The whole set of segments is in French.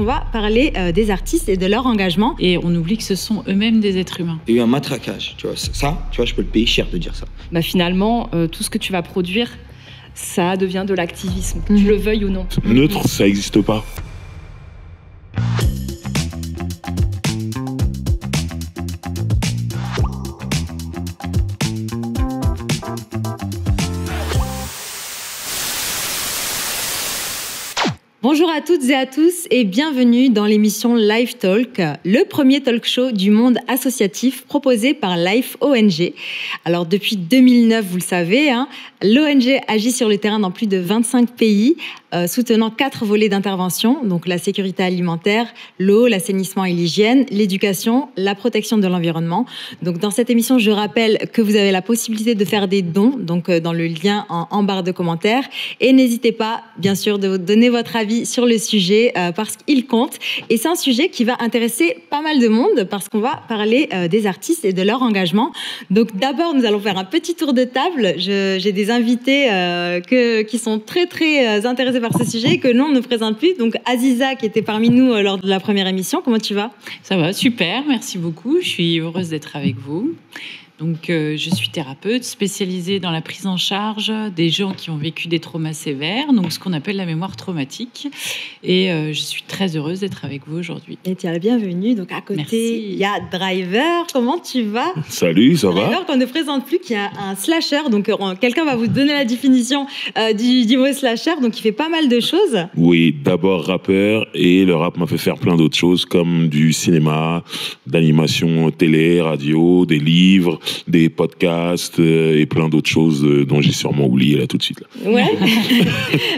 On va parler des artistes et de leur engagement. Et on oublie que ce sont eux-mêmes des êtres humains. Il y a eu un matraquage, tu vois. Ça, tu vois, je peux le payer cher de dire ça. Finalement, tout ce que tu vas produire, ça devient de l'activisme, que tu le veuilles ou non. Neutre, ça n'existe pas. Bonjour à toutes et à tous et bienvenue dans l'émission Life Talk, le premier talk show du monde associatif proposé par Life ONG. Alors depuis 2009, vous le savez, l'ONG agit sur le terrain dans plus de 25 pays, soutenant 4 volets d'intervention, donc la sécurité alimentaire, l'eau, l'assainissement et l'hygiène, l'éducation, la protection de l'environnement. Donc dans cette émission, je rappelle que vous avez la possibilité de faire des dons, donc dans le lien en barre de commentaires. Et n'hésitez pas, bien sûr, de donner votre avis sur le sujet parce qu'il compte. Et c'est un sujet qui va intéresser pas mal de monde parce qu'on va parler des artistes et de leur engagement. Donc d'abord, nous allons faire un petit tour de table. J'ai des invités qui sont très intéressés par ce sujet et que l'on ne présente plus. Donc Aziza qui était parmi nous lors de la première émission. Comment tu vas ? Ça va, super, merci beaucoup. Je suis heureuse d'être avec vous. Donc, je suis thérapeute spécialisée dans la prise en charge des gens qui ont vécu des traumas sévères, donc ce qu'on appelle la mémoire traumatique. Et je suis très heureuse d'être avec vous aujourd'hui. Et tu es la bienvenue. Donc, à côté, il y a Driver. Comment tu vas ? Salut, ça va ? Driver, qu'on ne présente plus, qui a un slasher. Donc, quelqu'un va vous donner la définition du mot slasher. Donc, il fait pas mal de choses. Oui, d'abord rappeur, et le rap m'a fait faire plein d'autres choses, comme du cinéma, d'animation télé, radio, des livres, des podcasts et plein d'autres choses dont j'ai sûrement oublié là tout de suite. Là. Ouais.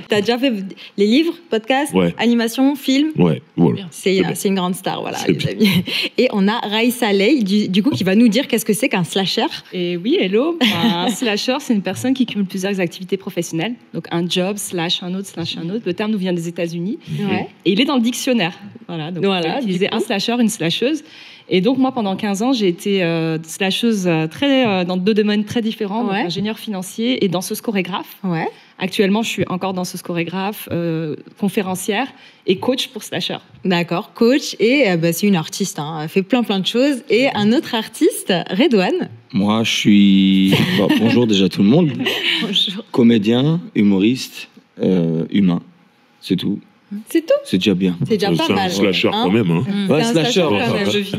T'as déjà fait les livres, podcasts, animation, films. Ouais, voilà. C'est une grande star, voilà, les amis. Et on a Raïssa Ley, du coup, qui va nous dire qu'est-ce que c'est qu'un slasher. Et oui, hello. Un slasher, c'est une personne qui cumule plusieurs activités professionnelles. Donc un job, slash un autre, slash un autre. Le terme nous vient des États-Unis. Ouais. Et il est dans le dictionnaire. Voilà, donc on peut utiliser un slasher, une slasheuse. Et donc, moi, pendant 15 ans, j'ai été slasheuse dans 2 domaines très différents, donc ingénieur financier et danseuse chorégraphe. Ouais. Actuellement, je suis encore danseuse chorégraphe, conférencière et coach pour slasher. D'accord, coach et c'est une artiste, elle fait plein de choses. Et un autre artiste, Redouane. Moi, je suis... bonjour déjà tout le monde. Bonjour. Comédien, humoriste, humain, c'est tout. C'est tout. C'est déjà bien. C'est déjà pas mal. C'est un slasher quand même. Ouais, slasher.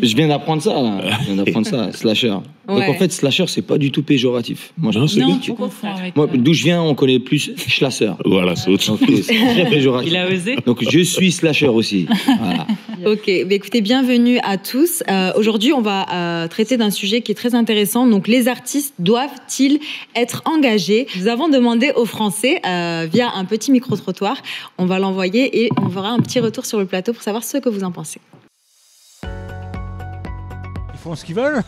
Je viens d'apprendre ça, slasher. Ouais. Donc en fait, slasher, c'est pas du tout péjoratif. Moi, non, c'est bien. Tu confonds avec... Moi, d'où je viens, on connaît plus schlasser. Voilà, c'est autre chose. C'est très péjoratif. Il a osé. Donc je suis slasher aussi. Voilà. Ok, écoutez, bienvenue à tous. Aujourd'hui, on va traiter d'un sujet qui est très intéressant. Donc, les artistes doivent-ils être engagés ? Nous avons demandé aux Français via un petit micro-trottoir. On va l'envoyer et on fera un petit retour sur le plateau pour savoir ce que vous en pensez. Ils font ce qu'ils veulent,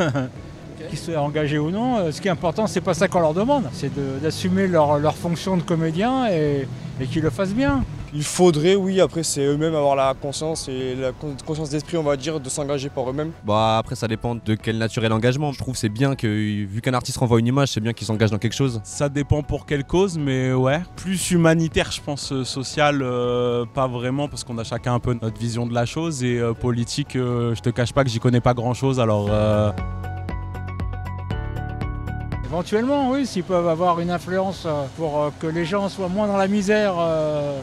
qu'ils soient engagés ou non. Ce qui est important, c'est pas ça qu'on leur demande, c'est d'assumer leur fonction de comédien et qu'ils le fassent bien. Il faudrait, oui, après c'est eux-mêmes avoir la conscience et la conscience d'esprit, on va dire, de s'engager par eux-mêmes. Bah après ça dépend de quel nature est l'engagement. Je trouve c'est bien que, vu qu'un artiste renvoie une image, c'est bien qu'il s'engage dans quelque chose. Ça dépend pour quelle cause, mais ouais. Plus humanitaire, je pense, social, pas vraiment, parce qu'on a chacun un peu notre vision de la chose. Et politique, je te cache pas que j'y connais pas grand-chose, alors... Éventuellement, oui, s'ils peuvent avoir une influence pour que les gens soient moins dans la misère,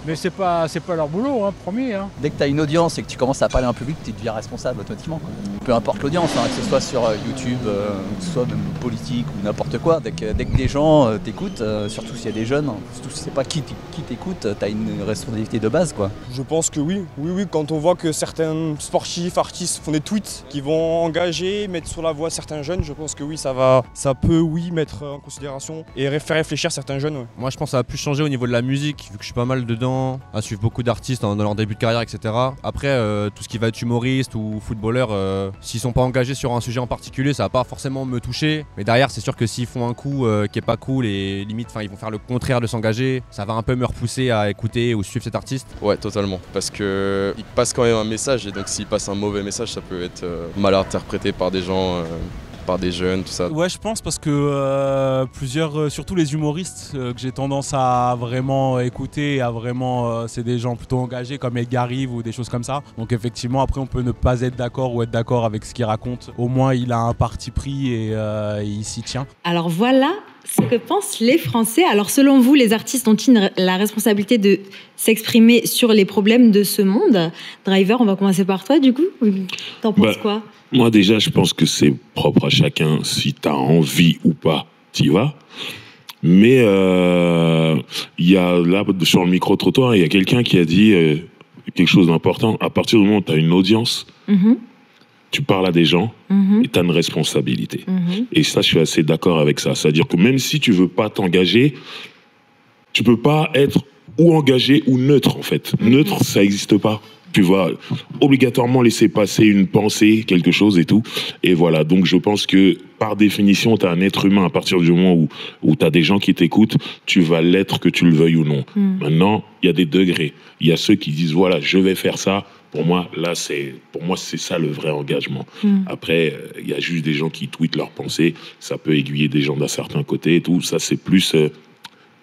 mais c'est pas leur boulot, promis. Dès que tu as une audience et que tu commences à parler un public, tu deviens responsable automatiquement. Peu importe l'audience, que ce soit sur YouTube, que ce soit même politique ou n'importe quoi, dès que les gens t'écoutent, surtout s'il y a des jeunes, surtout si tu sais pas qui t'écoute, tu as une responsabilité de base, quoi. Je pense que oui, quand on voit que certains sportifs, artistes font des tweets qui vont engager, mettre sur la voie certains jeunes, je pense que oui, ça peut mettre en considération et faire réfléchir certains jeunes. Ouais. Moi je pense que ça va plus changer au niveau de la musique, vu que je suis pas mal dedans, à suivre beaucoup d'artistes dans leur début de carrière, etc. Après, tout ce qui va être humoriste ou footballeur, s'ils sont pas engagés sur un sujet en particulier, ça va pas forcément me toucher. Mais derrière, c'est sûr que s'ils font un coup qui est pas cool et limite, ils vont faire le contraire de s'engager, ça va un peu me repousser à écouter ou suivre cet artiste. Ouais, totalement. Parce que il passe quand même un message et donc s'il passe un mauvais message, ça peut être mal interprété par des gens par des jeunes, tout ça. Ouais, je pense parce que plusieurs, surtout les humoristes que j'ai tendance à vraiment écouter, c'est des gens plutôt engagés comme Edgar Rive ou des choses comme ça. Donc effectivement, après on peut ne pas être d'accord ou être d'accord avec ce qu'il raconte. Au moins il a un parti pris et il s'y tient. Alors voilà ce que pensent les Français. Alors selon vous, les artistes ont-ils la responsabilité de s'exprimer sur les problèmes de ce monde? Driver, on va commencer par toi du coup. T'en penses quoi? Moi déjà, je pense que c'est propre à chacun. Si t'as envie ou pas, t'y vas. Mais il y a là, sur le micro-trottoir, il y a quelqu'un qui a dit quelque chose d'important. À partir du moment où t'as une audience, tu parles à des gens et tu as une responsabilité. Et ça, je suis assez d'accord avec ça. C'est-à-dire que même si tu veux pas t'engager, tu peux pas être ou engagé ou neutre, en fait. Neutre, ça n'existe pas. Tu vas obligatoirement laisser passer une pensée, quelque chose et tout. Et voilà, donc je pense que par définition, tu as un être humain. À partir du moment où tu as des gens qui t'écoutent, tu vas l'être que tu le veuilles ou non. Maintenant, il y a des degrés. Il y a ceux qui disent, voilà, je vais faire ça. Pour moi, c'est ça le vrai engagement. Après, il y a juste des gens qui tweetent leurs pensées. Ça peut aiguiller des gens d'un certain côté et tout. Ça, c'est plus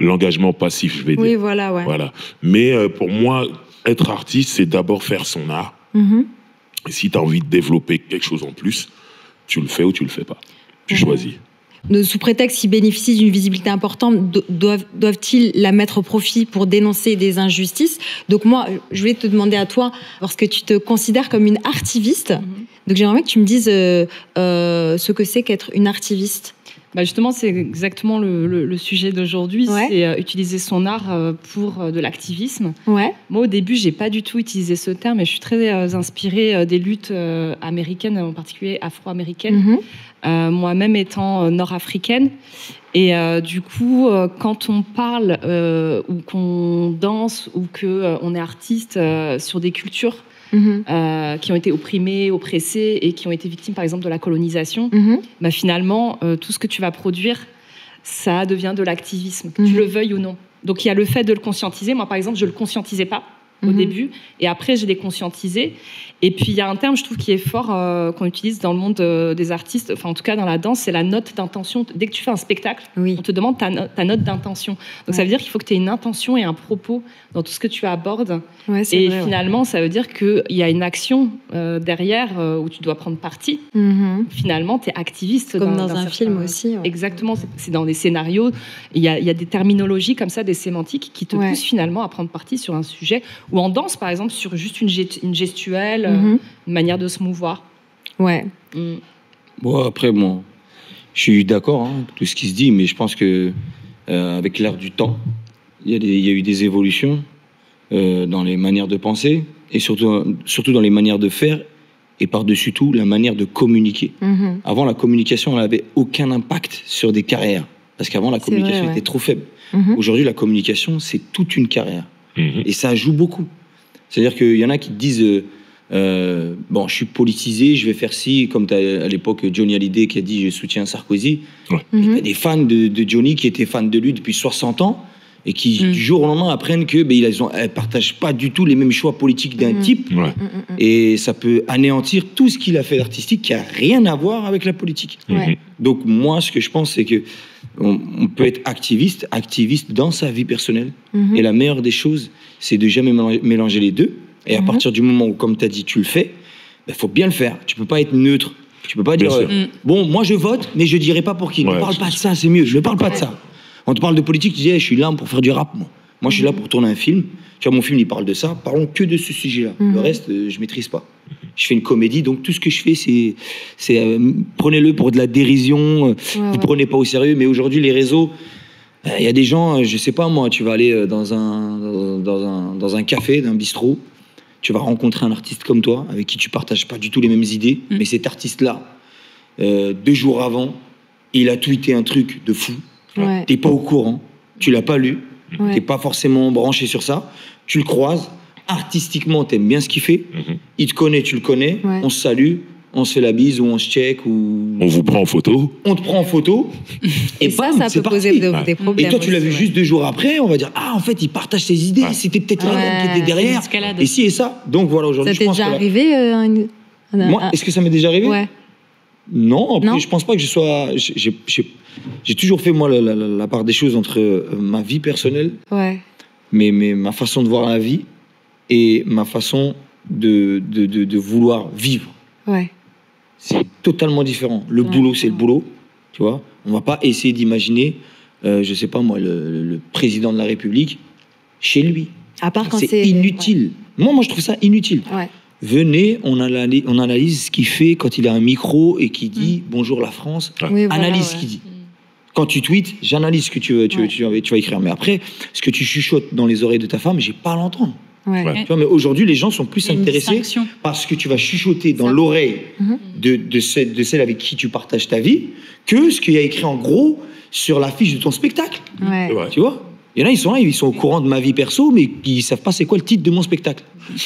l'engagement passif, je vais dire. Oui, voilà, ouais. Voilà. Mais pour moi, être artiste, c'est d'abord faire son art. Et si tu as envie de développer quelque chose en plus, tu le fais ou tu le fais pas. Tu choisis. Sous prétexte qu'ils bénéficient d'une visibilité importante, doivent-ils la mettre au profit pour dénoncer des injustices? Donc moi, je voulais te demander à toi, parce que tu te considères comme une artiviste, donc j'aimerais que tu me dises ce que c'est qu'être une artiviste. Justement, c'est exactement le sujet d'aujourd'hui, c'est utiliser son art pour de l'activisme. Moi, au début, j'ai pas du tout utilisé ce terme, mais je suis très inspirée des luttes américaines, en particulier afro-américaines, moi-même étant nord-africaine. Et du coup, quand on parle ou qu'on danse ou qu'on est artiste sur des cultures qui ont été opprimés, oppressés et qui ont été victimes, par exemple, de la colonisation, finalement, tout ce que tu vas produire, ça devient de l'activisme, que tu le veuilles ou non. Donc, il y a le fait de le conscientiser. Moi, par exemple, je ne le conscientisais pas au début, et après, je l'ai conscientisé. Et puis, il y a un terme, je trouve, qui est fort, qu'on utilise dans le monde des artistes, enfin, en tout cas, dans la danse, c'est la note d'intention. Dès que tu fais un spectacle, on te demande ta note d'intention. Donc, ça veut dire qu'il faut que tu aies une intention et un propos dans tout ce que tu abordes. Et finalement, ça veut dire qu'il y a une action derrière où tu dois prendre parti. Finalement, tu es activiste. Comme dans un film aussi. Exactement. C'est dans des scénarios. Il y a des terminologies comme ça, des sémantiques qui te poussent finalement à prendre parti sur un sujet. Ou en danse, par exemple, sur juste une gestuelle, une manière de se mouvoir. Bon, après, moi, je suis d'accord, tout ce qui se dit, mais je pense que avec l'ère du temps, il y a eu des évolutions dans les manières de penser et surtout dans les manières de faire et par-dessus tout, la manière de communiquer. Avant, la communication, elle n'avait aucun impact sur des carrières parce qu'avant, la communication était trop faible. Aujourd'hui, la communication, c'est toute une carrière. Et ça joue beaucoup. C'est-à-dire qu'il y en a qui te disent bon, je suis politisé, je vais faire ci, comme à l'époque Johnny Hallyday qui a dit je soutiens Sarkozy. Il y a des fans de Johnny qui étaient fans de lui depuis 60 ans et qui du jour au lendemain apprennent que ne partagent pas du tout les mêmes choix politiques d'un type. Et ça peut anéantir tout ce qu'il a fait d'artistique qui n'a rien à voir avec la politique. Donc moi, ce que je pense, c'est que on peut être activiste dans sa vie personnelle. Et la meilleure des choses, c'est de jamais mélanger les deux. Et à partir du moment où, comme tu as dit, tu le fais, faut bien le faire. Tu peux pas être neutre. Tu peux pas dire bon, moi je vote, mais je dirai pas pour qui. Ne parle pas de ça, c'est mieux. Je ne parle pas de ça. On te parle de politique, tu dis je suis là pour faire du rap. Moi, je suis là pour tourner un film. Tu vois, mon film, il parle de ça. Parlons que de ce sujet-là. Le reste, je maîtrise pas. Je fais une comédie, donc tout ce que je fais, c'est prenez-le pour de la dérision. Vous prenez pas au sérieux. Mais aujourd'hui, les réseaux, il y a des gens, je sais pas moi, tu vas aller dans un café, d'un bistrot, tu vas rencontrer un artiste comme toi, avec qui tu partages pas du tout les mêmes idées, mais cet artiste-là, 2 jours avant, il a tweeté un truc de fou. T'es pas au courant, tu l'as pas lu, t'es pas forcément branché sur ça, tu le croises, artistiquement t'aimes bien ce qu'il fait, il te connaît, tu le connais, on se salue, on se fait la bise ou on se check ou... On vous prend en photo. On te prend en photo. Et ça peut poser des problèmes. Et toi, tu l'as vu juste 2 jours après, on va dire, en fait, il partage ses idées, c'était peut-être là qui était derrière. Et si et ça. Donc voilà, aujourd'hui, je pense que... Ça t'est déjà arrivé Moi, est-ce que ça m'est déjà arrivé ? Non, après, je pense pas que je sois... J'ai toujours fait, moi, la part des choses entre ma vie personnelle, mais ma façon de voir la vie et ma façon de vouloir vivre. Ouais. C'est totalement différent. Le boulot, c'est le boulot, tu vois. On va pas essayer d'imaginer, je sais pas moi, le président de la République chez lui. À part quand c'est inutile. Ouais. Moi, je trouve ça inutile. Ouais. Venez, on analyse ce qu'il fait quand il a un micro et qu'il dit bonjour la France. Oui, analyse ce qu'il dit. Quand tu tweets, j'analyse ce que tu vas écrire. Mais après, ce que tu chuchotes dans les oreilles de ta femme, j'ai pas à l'entendre. Ouais. Tu vois, mais aujourd'hui, les gens sont plus intéressés parce que tu vas chuchoter dans l'oreille de celle avec qui tu partages ta vie que ce qu'il y a écrit en gros sur l'affiche de ton spectacle. Ouais. Tu vois? Il y en a, ils sont au courant de ma vie perso, mais ils savent pas c'est quoi le titre de mon spectacle.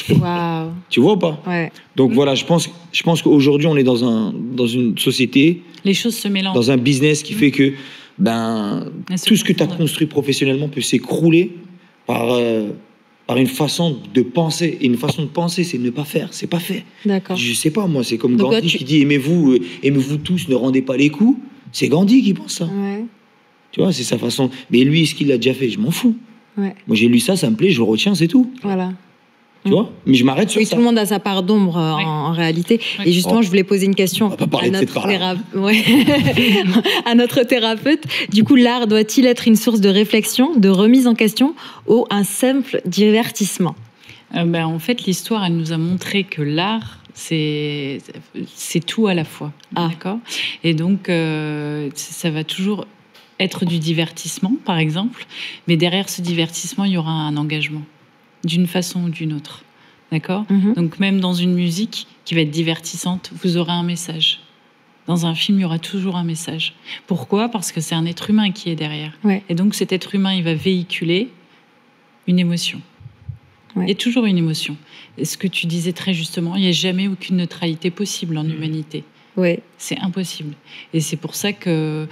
Wow. Tu vois ou pas? Ouais. Donc voilà, je pense qu'aujourd'hui, on est dans une société, les choses se mélangent, dans un business qui fait que tout ce que tu as construit professionnellement peut s'écrouler par une façon de penser. Et une façon de penser, c'est ne pas faire. C'est pas fait. D'accord. Je sais pas, moi, c'est comme Gandhi qui dit aimez-vous tous, ne rendez pas les coups. C'est Gandhi qui pense ça. Ouais. Tu vois, c'est sa façon. Mais lui, ce qu'il a déjà fait, je m'en fous. Ouais. Moi, j'ai lu ça me plaît, je le retiens, c'est tout. Voilà. Tu vois? Mais je m'arrête sur ça. Tout le monde a sa part d'ombre en réalité. Ouais. Et justement, je voulais poser une question à notre thérapeute. Du coup, l'art doit-il être une source de réflexion, de remise en question ou un simple divertissement? En fait, l'histoire, elle nous a montré que l'art, c'est tout à la fois. D'accord? Et donc, ça va toujours être du divertissement, par exemple. Mais derrière ce divertissement, il y aura un engagement, d'une façon ou d'une autre. D'accord? Donc, même dans une musique qui va être divertissante, vous aurez un message. Dans un film, il y aura toujours un message. Pourquoi? Parce que c'est un être humain qui est derrière. Ouais. Et donc, cet être humain, il va véhiculer une émotion. Ouais. Il y a toujours une émotion. Et ce que tu disais très justement, il n'y a jamais aucune neutralité possible en humanité. Ouais. C'est impossible. Et c'est pour ça que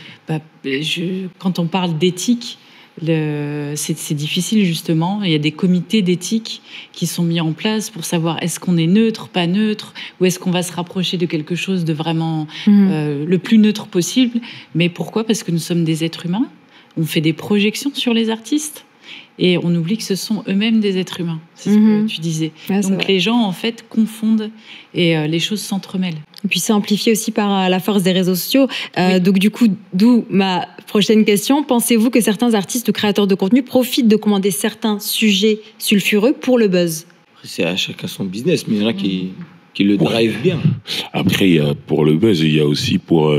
quand on parle d'éthique, c'est difficile justement. Il y a des comités d'éthique qui sont mis en place pour savoir est-ce qu'on est neutre, pas neutre, ou est-ce qu'on va se rapprocher de quelque chose de vraiment le plus neutre possible. Mais pourquoi? Parce que nous sommes des êtres humains. On fait des projections sur les artistes. Et on oublie que ce sont eux-mêmes des êtres humains. C'est ce que tu disais. Ouais, donc les gens, en fait, confondent et les choses s'entremêlent. Et puis c'est amplifié aussi par la force des réseaux sociaux. Donc du coup, d'où ma prochaine question. Pensez-vous que certains artistes ou créateurs de contenu profitent de commander certains sujets sulfureux pour le buzz? C'est à chacun son business, mais il y en a qui le drive bien. Après, pour le buzz, il y a aussi pour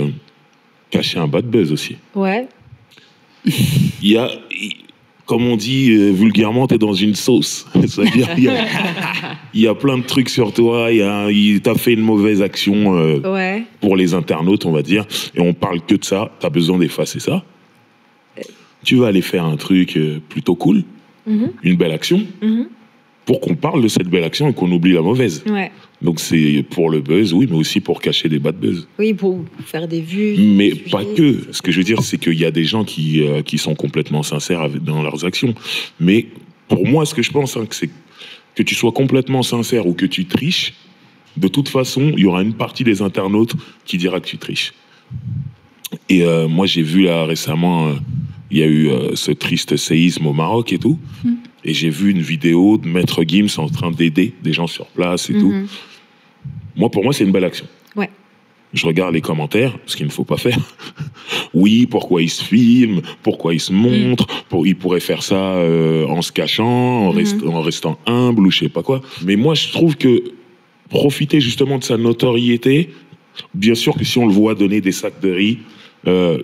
cacher un bad buzz aussi. Ouais. Comme on dit vulgairement, t'es dans une sauce. C'est-à-dire, il y a plein de trucs sur toi. T'as fait une mauvaise action pour les internautes, on va dire, et on parle que de ça. T'as besoin d'effacer ça. Tu vas aller faire un truc plutôt cool, une belle action, pour qu'on parle de cette belle action et qu'on oublie la mauvaise. Ouais. Donc c'est pour le buzz, oui, mais aussi pour cacher des bad buzz. Oui, pour faire des vues. Mais pas que. Ce que je veux dire, c'est qu'il y a des gens qui sont complètement sincères dans leurs actions. Mais pour moi, ce que je pense, c'est que tu sois complètement sincère ou que tu triches, de toute façon, il y aura une partie des internautes qui dira que tu triches. Et moi, j'ai vu là récemment, il y a eu ce triste séisme au Maroc et tout. Et j'ai vu une vidéo de Maître Gims en train d'aider des gens sur place et tout. Pour moi, c'est une belle action. Ouais. Je regarde les commentaires, ce qu'il ne faut pas faire. Oui, pourquoi il se filme, pourquoi il se montre, il pourrait faire ça en se cachant, en restant humble ou je sais pas quoi. Mais moi, je trouve que profiter justement de sa notoriété, bien sûr que si on le voit donner des sacs de riz,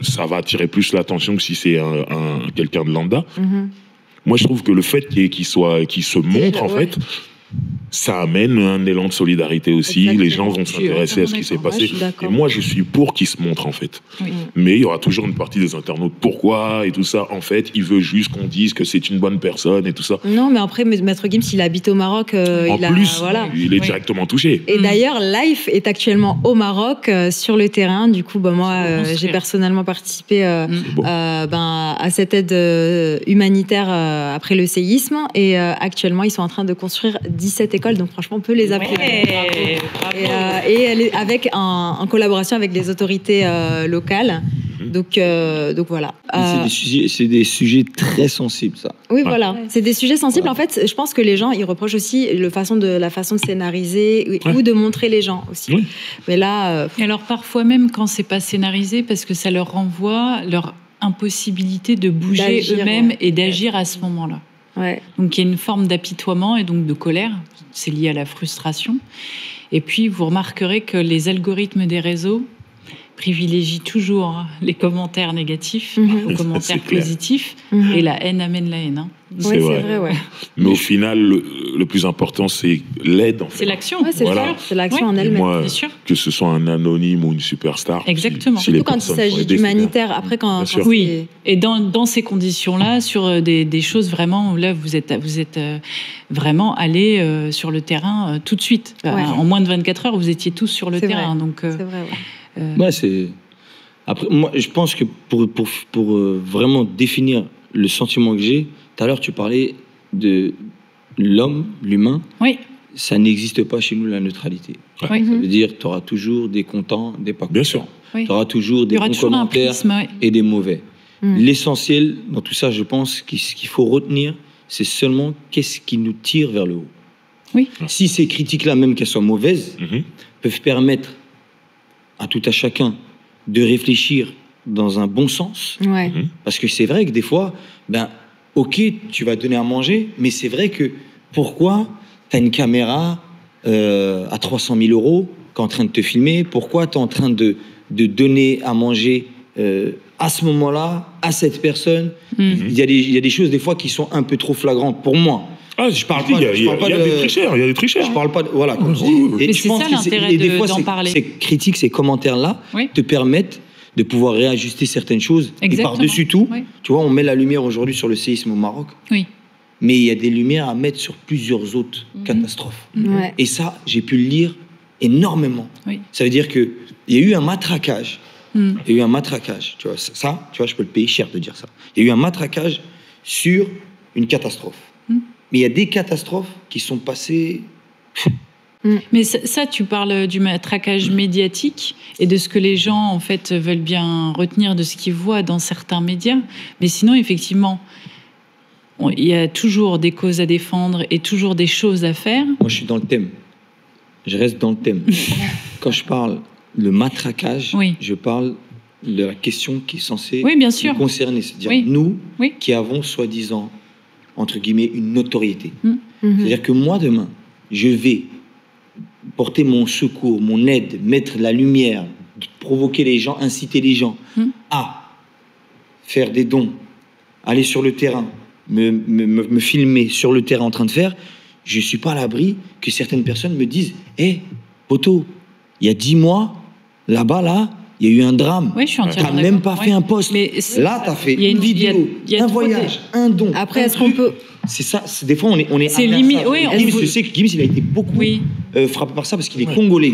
ça va attirer plus l'attention que si c'est quelqu'un de lambda. Moi, je trouve que le fait qu'il se montre, en fait, ça amène un élan de solidarité aussi. Exactement. Les gens vont s'intéresser à ce qui s'est passé. Et moi, je suis pour qu'il se montre, en fait. Oui. Mais il y aura toujours une partie des internautes. Pourquoi? Et tout ça, en fait, il veut juste qu'on dise que c'est une bonne personne et tout ça. Non, mais après, Maître Gims, il habite au Maroc. Il est directement touché. Et d'ailleurs, Life est actuellement au Maroc, sur le terrain. Du coup, moi, j'ai personnellement participé à cette aide humanitaire après le séisme. Et actuellement, ils sont en train de construire 17 école, donc franchement, on peut les appeler. Et elle est en collaboration avec les autorités locales. Donc voilà. C'est des sujets très sensibles, ça. Oui, voilà. C'est des sujets sensibles. En fait, je pense que les gens, ils reprochent aussi la façon de scénariser ou de montrer les gens aussi. Oui. Mais là... Et alors, parfois même, quand c'est pas scénarisé, parce que ça leur renvoie leur impossibilité de bouger eux-mêmes et d'agir à ce moment-là. Ouais. Donc, il y a une forme d'apitoiement et donc de colère. C'est lié à la frustration. Et puis, vous remarquerez que les algorithmes des réseaux privilégie toujours les commentaires négatifs aux commentaires positifs et la haine amène la haine. C'est vrai, ouais. Mais au final, le plus important, c'est l'aide. En fait. C'est l'action. Ouais, c'est l'action en elle-même. Moi, que ce soit un anonyme ou une superstar. Exactement. Surtout quand il s'agit d'humanitaire. Après, quand oui. Et dans ces conditions-là, sur des choses vraiment, là, vous êtes vraiment allé sur le terrain tout de suite. En moins de 24 heures, vous étiez tous sur le terrain. Donc, c'est vrai, Après, moi, je pense que pour vraiment définir le sentiment que j'ai, tout à l'heure, tu parlais de l'humain. Oui. Ça n'existe pas chez nous, la neutralité. Oui. Ça veut dire tu auras toujours des contents, des pas contents. Bien sûr. Tu auras toujours des bons commentaires et des mauvais. L'essentiel dans tout ça, je pense, qu'il faut retenir, c'est seulement qu'est-ce qui nous tire vers le haut. Oui. Si ces critiques-là, même qu'elles soient mauvaises, peuvent permettre à tout à chacun de réfléchir dans un bon sens. Ouais. Parce que c'est vrai que des fois, ok, tu vas donner à manger, mais c'est vrai que pourquoi tu as une caméra à 300 000 € qui est en train de te filmer? Pourquoi tu es en train de donner à manger à ce moment-là, à cette personne? Il y a des choses des fois qui sont un peu trop flagrantes pour moi. Ah, je parle pas. Il y a des tricheurs. Il y a des tricheurs. Je parle pas de, voilà. Comme mais c'est ça l'intérêt d'en parler. Ces critiques, ces commentaires-là, te permettent de pouvoir réajuster certaines choses. Exactement. Et par-dessus tout, tu vois, on met la lumière aujourd'hui sur le séisme au Maroc. Oui. Mais il y a des lumières à mettre sur plusieurs autres catastrophes. Ouais. Et ça, j'ai pu le lire énormément. Oui. Ça veut dire qu'il y a eu un matraquage. Il y a eu un matraquage. Tu vois, ça, tu vois, je peux le payer cher de dire ça. Il y a eu un matraquage sur une catastrophe. Mais il y a des catastrophes qui sont passées... Mais ça, tu parles du matraquage médiatique et de ce que les gens, en fait, veulent bien retenir de ce qu'ils voient dans certains médias. Mais sinon, effectivement, il y a toujours des causes à défendre et toujours des choses à faire. Moi, je suis dans le thème. Je reste dans le thème. Quand je parle de matraquage, je parle de la question qui est censée nous concerner. C'est-à-dire nous qui avons, soi-disant, entre guillemets, une notoriété. C'est-à-dire que moi, demain, je vais porter mon secours, mon aide, mettre la lumière, provoquer les gens, inciter les gens à faire des dons, aller sur le terrain, me filmer sur le terrain en train de faire. Je ne suis pas à l'abri que certaines personnes me disent « Hé, poteau, il y a 10 mois, là-bas, il y a eu un drame. Oui, je suis entièrement d'accord. Tu n'as même pas fait un post. Là, tu as fait une vidéo, un voyage, un don. Après, est-ce qu'on peut... C'est ça, des fois, on est c'est limite. Oui, je sais que Gims, il a été beaucoup frappé par ça parce qu'il est congolais.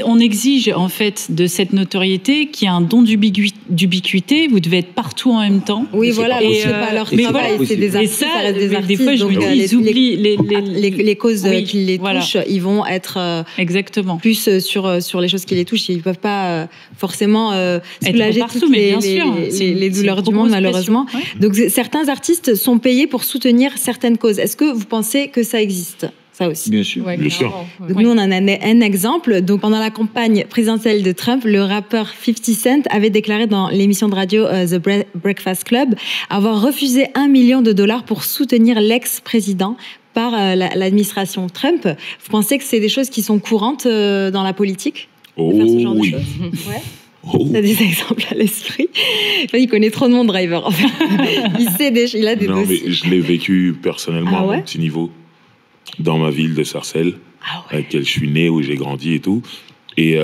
On exige, en fait, de cette notoriété qu'il y a un don d'ubiquité. Vous devez être partout en même temps. Oui, voilà. Et c'est pas leur travail. C'est des artistes, ça reste des artistes. Des fois, je me dis, ils oublient les causes qui les touchent. Ils vont être plus sur les choses qui les touchent. Ils ne peuvent pas forcément soulager toutes les douleurs du monde, malheureusement. Donc, certains artistes sont payés pour soutenir certaines causes. Est-ce que vous pensez que ça existe, ça aussi? Bien sûr. Bien sûr. Donc nous, on en a un exemple. Donc pendant la campagne présidentielle de Trump, le rappeur 50 Cent avait déclaré dans l'émission de radio The Breakfast Club avoir refusé $1 million pour soutenir l'ex-président par l'administration Trump. Vous pensez que c'est des choses qui sont courantes dans la politique? Oh de faire ce genre de oui. choses? Ouais. T'as des exemples à l'esprit? Enfin, il connaît trop de monde, Driver. En fait. Il a des non, dossiers. mais je l'ai vécu personnellement à mon petit niveau, dans ma ville de Sarcelles, avec laquelle je suis né, où j'ai grandi et tout. Et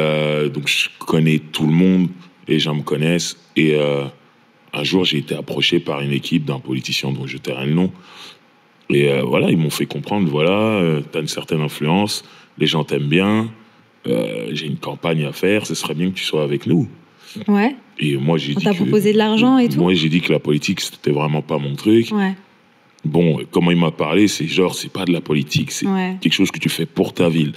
donc, je connais tout le monde, les gens me connaissent. Et un jour, j'ai été approché par une équipe d'un politicien dont je tairai le nom. Et voilà, ils m'ont fait comprendre, voilà, t'as une certaine influence, les gens t'aiment bien. J'ai une campagne à faire, ce serait bien que tu sois avec nous. Ouais. Et moi, j'ai dit on t'a proposé de l'argent et tout? Moi, j'ai dit que la politique, c'était vraiment pas mon truc. Ouais. Bon, comment il m'a parlé, c'est genre, c'est pas de la politique, c'est quelque chose que tu fais pour ta ville.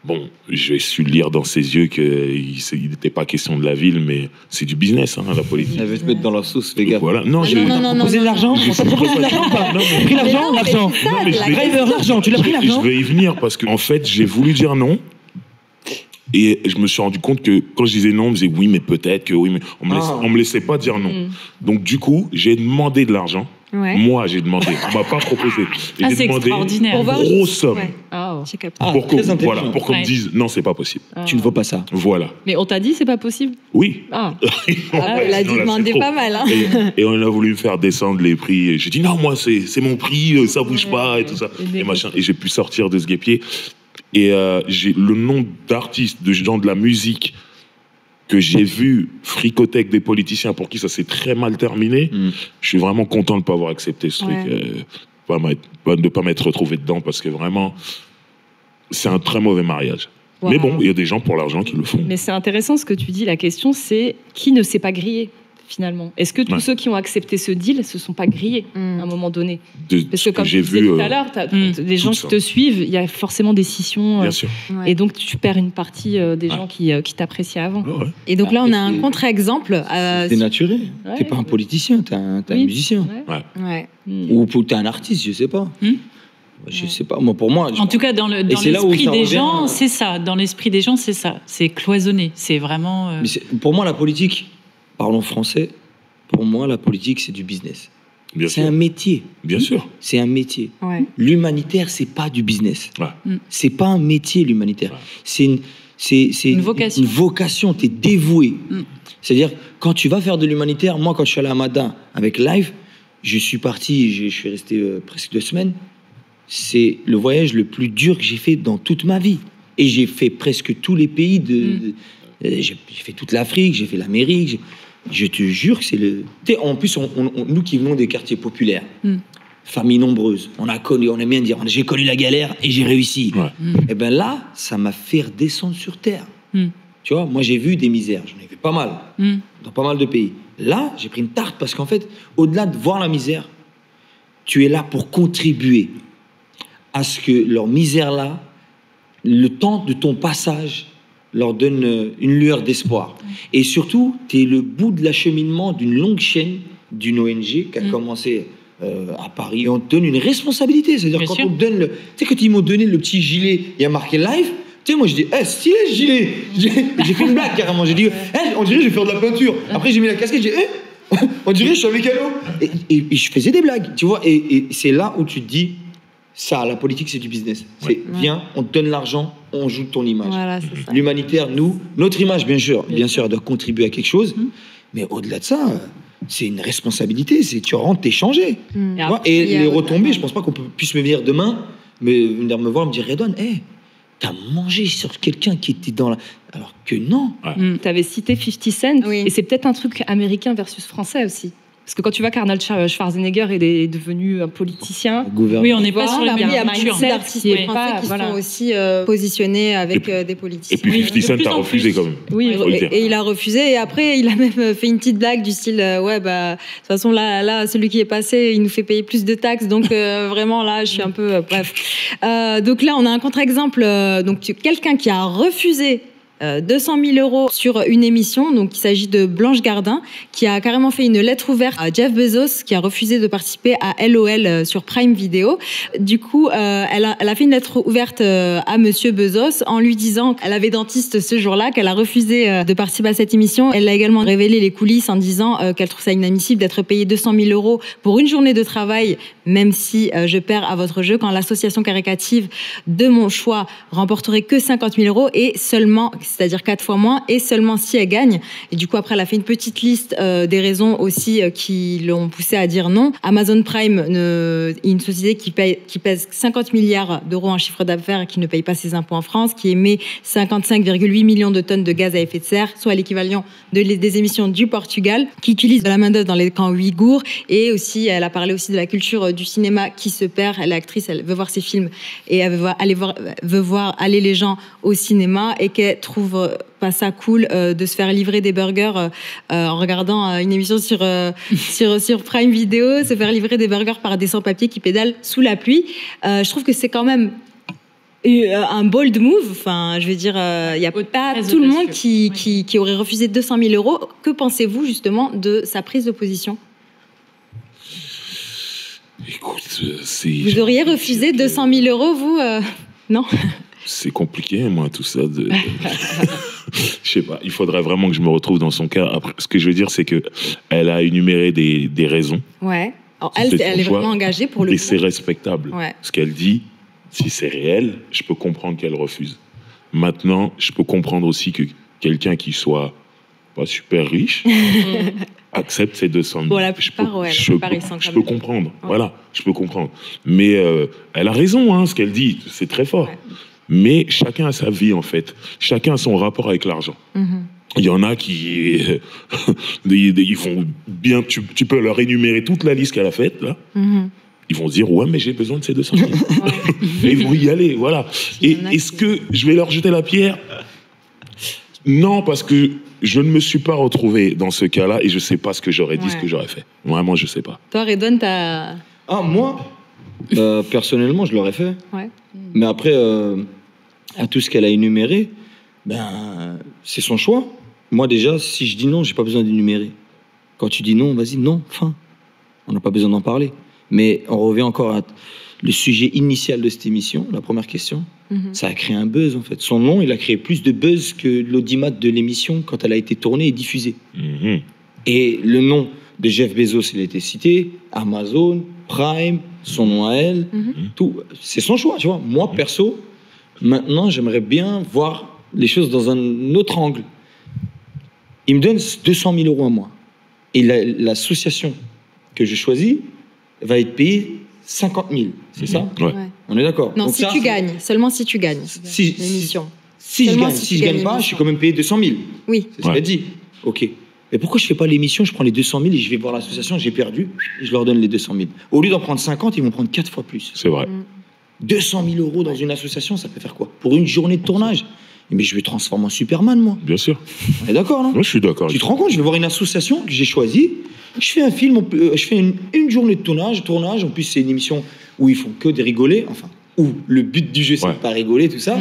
Bon, j'ai su lire dans ses yeux qu'il n'était pas question de la ville, mais c'est du business, la politique. Elle veut te mettre dans la sauce, les gars. Voilà. Non, non. Proposé de l'argent. On t'a proposé de l'argent ou pas? Pris l'argent. L'argent, tu l'as pris l'argent? Je vais y venir parce qu'en fait, j'ai voulu dire non. Et je me suis rendu compte que quand je disais non, on me disait oui, mais peut-être que oui, mais on me laissait pas dire non. Donc du coup, j'ai demandé de l'argent. Ouais. Moi, j'ai demandé. On m'a pas proposé. J'ai demandé une grosse somme. Ouais. Pour qu'on me dise non, c'est pas possible. Tu ne vaux pas ça. Voilà. Mais on t'a dit c'est pas possible? Oui. Il a dû demander pas mal. Et on a voulu me faire descendre les prix. Et j'ai dit non, moi c'est mon prix, ça bouge pas et tout ça. Et machin. Et j'ai pu sortir de ce guêpier. Et j'ai le nom d'artistes, de gens de la musique que j'ai vu fricoter avec des politiciens pour qui ça s'est très mal terminé. Je suis vraiment content de ne pas avoir accepté ce truc, de ne pas m'être retrouvé dedans, parce que vraiment, c'est un très mauvais mariage. Wow. Mais bon, il y a des gens pour l'argent qui le font. Mais c'est intéressant ce que tu dis. La question, c'est qui ne s'est pas grillé finalement? Est-ce que tous ceux qui ont accepté ce deal se sont pas grillés à un moment donné? Parce que comme tu disais tout à l'heure, les gens qui te suivent, il y a forcément des scissions. Bien sûr. Et donc tu perds une partie des gens qui t'appréciaient avant. Ouais. Et donc là, on a un contre-exemple. T'es naturé. T'es pas un politicien, t'es un musicien. Ou t'es un artiste, je sais pas. Je sais pas. Moi, pour moi. En tout cas, dans l'esprit des gens, c'est ça. Dans l'esprit des gens, c'est ça. C'est cloisonné. C'est vraiment. Mais pour moi, la politique. Parlons français, pour moi, la politique, c'est du business. C'est un métier. Bien sûr. C'est un métier. Ouais. L'humanitaire, c'est pas du business. Ouais. C'est pas un métier, l'humanitaire. Ouais. C'est une vocation. Une vocation, t'es dévoué. C'est-à-dire, quand tu vas faire de l'humanitaire, moi, quand je suis allé à Madin avec Live, je suis parti, je suis resté presque 2 semaines. C'est le voyage le plus dur que j'ai fait dans toute ma vie. Et j'ai fait presque tous les pays j'ai fait toute l'Afrique, j'ai fait l'Amérique. Je te jure que c'est le... En plus, nous qui venons des quartiers populaires, familles nombreuses, on aime bien dire, j'ai connu la galère et j'ai réussi. Ouais. Et bien là, ça m'a fait redescendre sur terre. Tu vois, moi j'ai vu des misères, j'en ai vu pas mal, dans pas mal de pays. Là, j'ai pris une tarte parce qu'en fait, au-delà de voir la misère, tu es là pour contribuer à ce que leur misère-là, le temps de ton passage, leur donne une lueur d'espoir. Et surtout, tu es le bout de l'acheminement d'une longue chaîne d'une ONG qui a commencé à Paris. Et on te donne une responsabilité. C'est-à-dire, quand on te donne tu sais, quand ils m'ont donné le petit gilet, il y a marqué live, tu sais, moi je dis, stylé ce gilet. J'ai fait une blague carrément. J'ai dit, on dirait que je vais faire de la peinture. Après, j'ai mis la casquette, j'ai dit, on dirait que je suis un mécano. Et je faisais des blagues, tu vois. Et c'est là où tu te dis, ça, la politique, c'est du business. Viens, on te donne l'argent, on joue ton image. Voilà, c'est ça. L'humanitaire, notre image, bien sûr, elle doit contribuer à quelque chose. Mais au-delà de ça, c'est une responsabilité. Tu rentres, t'es changé. Et les retombées, je pense pas qu'on puisse me venir demain, venir me voir, me dire, Redouane, t'as mangé sur quelqu'un qui était dans la... Alors que non. T'avais cité 50 Cent, et c'est peut-être un truc américain versus français aussi. Parce que quand tu vois qu'Arnold Schwarzenegger est devenu un politicien... Oui, on n'est pas sur la même culture. Il y a d'artistes français qui sont aussi positionnés avec des politiciens. Et puis 50 Cent a refusé quand même. Oui, et il a refusé. Et après, il a même fait une petite blague du style de toute façon, là, celui qui est passé, il nous fait payer plus de taxes. Donc, vraiment, là, je suis un peu... bref. Donc là, on a un contre-exemple. Donc, quelqu'un qui a refusé 200 000 euros sur une émission. Donc, il s'agit de Blanche Gardin, qui a carrément fait une lettre ouverte à Jeff Bezos, qui a refusé de participer à LOL sur Prime Video. Du coup, elle a fait une lettre ouverte à Monsieur Bezos en lui disant qu'elle avait dentiste ce jour-là, qu'elle a refusé de participer à cette émission. Elle a également révélé les coulisses en disant qu'elle trouve ça inadmissible d'être payée 200 000 euros pour une journée de travail, même si je perds à votre jeu, quand l'association caritative de mon choix remporterait que 50 000 euros et seulement, c'est-à-dire 4 fois moins, et seulement si elle gagne. Et du coup, après, elle a fait une petite liste des raisons aussi qui l'ont poussée à dire non. Amazon Prime, une société qui pèse 50 milliards d'euros en chiffre d'affaires et qui ne paye pas ses impôts en France, qui émet 55,8 millions de tonnes de gaz à effet de serre, soit l'équivalent des émissions du Portugal, qui utilise de la main-d'œuvre dans les camps ouïghours. Et aussi, elle a parlé aussi de la culture du cinéma qui se perd. Elle est actrice, elle veut voir ses films et elle veut voir aller les gens au cinéma, et qu'elle trouve pas ça cool de se faire livrer des burgers en regardant une émission sur Prime Video, se faire livrer des burgers par des sans-papiers qui pédalent sous la pluie. Je trouve que c'est quand même un bold move. Enfin, je veux dire, il n'y a pas tout le monde qui aurait refusé 200 000 euros. Que pensez-vous justement de sa prise de position ? Écoute, vous auriez refusé 200 000 euros, vous non ? C'est compliqué, moi, tout ça. Je sais pas. Il faudrait vraiment que je me retrouve dans son cas. Après, ce que je veux dire, c'est que elle a énuméré des raisons. Ouais. Alors, elle est vraiment engagée pour le coup. Et c'est respectable. Ouais. Ce qu'elle dit, si c'est réel, je peux comprendre qu'elle refuse. Maintenant, je peux comprendre aussi que quelqu'un qui soit pas super riche accepte ces 200 000. Bon, la plupart, je peux comprendre. Ouais. Voilà, je peux comprendre. Mais elle a raison, hein, ce qu'elle dit. C'est très fort. Ouais. Mais chacun a sa vie, en fait. Chacun a son rapport avec l'argent. Il y en a qui... ils vont bien... Tu peux leur énumérer toute la liste qu'elle a faite, là. Ils vont se dire, ouais, mais j'ai besoin de ces 200 000. Et ils vont y aller, voilà. Et est-ce que je vais leur jeter la pierre ? Non, parce que je ne me suis pas retrouvé dans ce cas-là et je ne sais pas ce que j'aurais dit, ce que j'aurais fait. Vraiment, je ne sais pas. Toi, Redouane, t'as... Ah, moi personnellement, je l'aurais fait. Ouais. Mais après, à tout ce qu'elle a énuméré, c'est son choix. Moi, déjà, si je dis non, j'ai pas besoin d'énumérer. Quand tu dis non, vas-y, non, fin. On n'a pas besoin d'en parler. Mais on revient encore à le sujet initial de cette émission, la première question. Ça a créé un buzz, en fait. Son nom, il a créé plus de buzz que l'audimat de l'émission quand elle a été tournée et diffusée. Et le nom de Jeff Bezos, il a été cité, Amazon, Prime, son nom à elle, tout. C'est son choix, tu vois. Moi, perso, maintenant, j'aimerais bien voir les choses dans un autre angle. Il me donne 200 000 euros à moi. Et l'association que je choisis va être payée 50 000, c'est ça ? Ouais. On est d'accord ? Non, donc si tu gagnes, seulement si tu gagnes l'émission. Si je gagne pas, je suis quand même payé 200 000. Oui. C'est ce qu'elle dit. Ok. Mais pourquoi je fais pas l'émission, je prends les 200 000 et je vais voir l'association, j'ai perdu, et je leur donne les 200 000. Au lieu d'en prendre 50, ils vont prendre 4 fois plus. C'est vrai. 200 000 euros dans une association, ça peut faire quoi ? Pour une journée de tournage ? Mais je vais transformer en Superman, moi. Bien sûr. On est d'accord, non ? Moi, je suis d'accord. Tu te rends compte, je vais voir une association que j'ai choisie, je fais un film, je fais une journée de tournage, en plus c'est une émission où ils font que des rigolés, enfin, où le but du jeu c'est de pas rigoler, tout ça.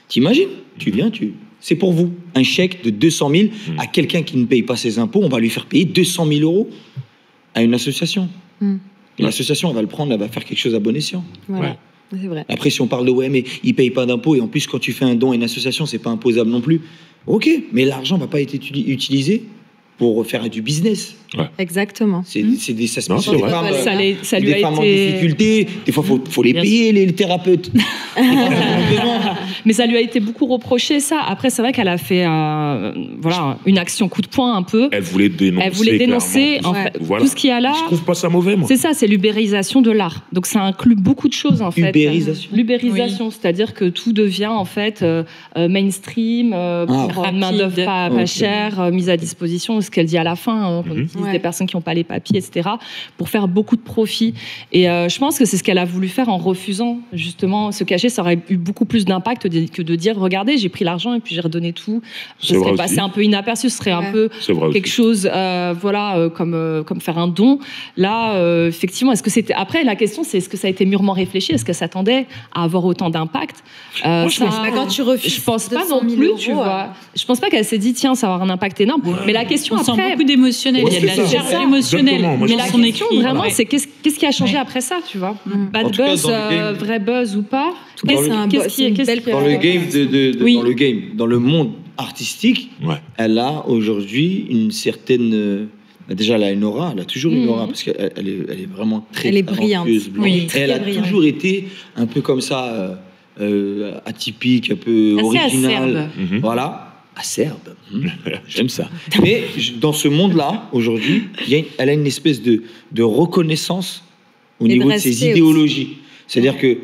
T'imagines ? Tu viens, c'est pour vous. Un chèque de 200 000 à quelqu'un qui ne paye pas ses impôts, on va lui faire payer 200 000 euros à une association. L'association, elle va le prendre, elle va faire quelque chose à bon escient. Voilà. C'est vrai. Après, si on parle de mais il paye pas d'impôts et en plus quand tu fais un don à une association, c'est pas imposable non plus. Ok, mais l'argent va pas être utilisé pour faire du business. Exactement. Ça lui a femmes en difficulté. Des fois, faut les payer, les thérapeutes. Mais ça lui a été beaucoup reproché, ça. Après, c'est vrai qu'elle a fait une action coup de poing un peu. Elle voulait dénoncer en fait, tout ce qu'il y a là. Je trouve pas ça mauvais, moi. C'est ça, c'est l'ubérisation de l'art. Donc ça inclut beaucoup de choses, en fait. L'ubérisation, c'est-à-dire que tout devient, en fait, mainstream, pour une main-d'œuvre pas chère, mise à disposition. Ce qu'elle dit à la fin, qu'on utilise des personnes qui n'ont pas les papiers, etc., pour faire beaucoup de profit. Et je pense que c'est ce qu'elle a voulu faire en refusant, justement, se cacher. Ça aurait eu beaucoup plus d'impact que de dire, regardez, j'ai pris l'argent et puis j'ai redonné tout. Ce serait passé un peu inaperçu, ce serait un peu quelque chose, comme faire un don. Là, effectivement, est-ce que c'était... Après, la question, c'est est-ce que ça a été mûrement réfléchi ? Est-ce que ça s'attendait à avoir autant d'impact ? Moi, je pense pas quand tu refuses. Je pense pas non plus, tu vois. Je pense pas qu'elle s'est dit, tiens, ça va avoir un impact énorme. Mais la question on après... sent beaucoup d'émotionnel, il y a de la charge émotionnelle. Mais la question, vraiment, c'est qu'est-ce qui a changé après ça, tu vois ? Bad buzz, vrai buzz ou pas ? Dans le monde artistique, elle a aujourd'hui une certaine... Déjà, elle a une aura, elle a toujours une aura, parce qu'elle est vraiment très talentueuse. Elle a toujours été un peu comme ça, atypique, un peu originale. Voilà. Acerbe. J'aime ça. Mais dans ce monde-là, aujourd'hui, elle a une espèce de reconnaissance au niveau de ses idéologies. C'est-à-dire que,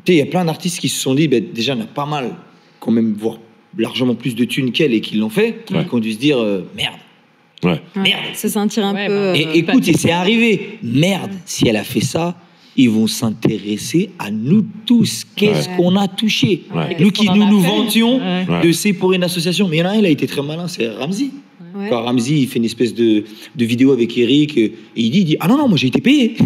il y a plein d'artistes qui se sont dit, déjà, on a pas mal, quand même, voire largement plus de thunes qu'elle et qui l'ont fait, qui ont dû se dire, merde. Merde. Se sentir un peu... Et écoute, et c'est arrivé. Merde, si elle a fait ça, ils vont s'intéresser à nous tous. Qu'est-ce qu'on a touché? Ouais. Nous qui nous vantions de c'est pour une association. Mais il y en a un, il a été très malin, c'est Ramzi. Ouais. Quand Ramzi, il fait une espèce de vidéo avec Eric, et il dit ah non, moi j'ai été payé.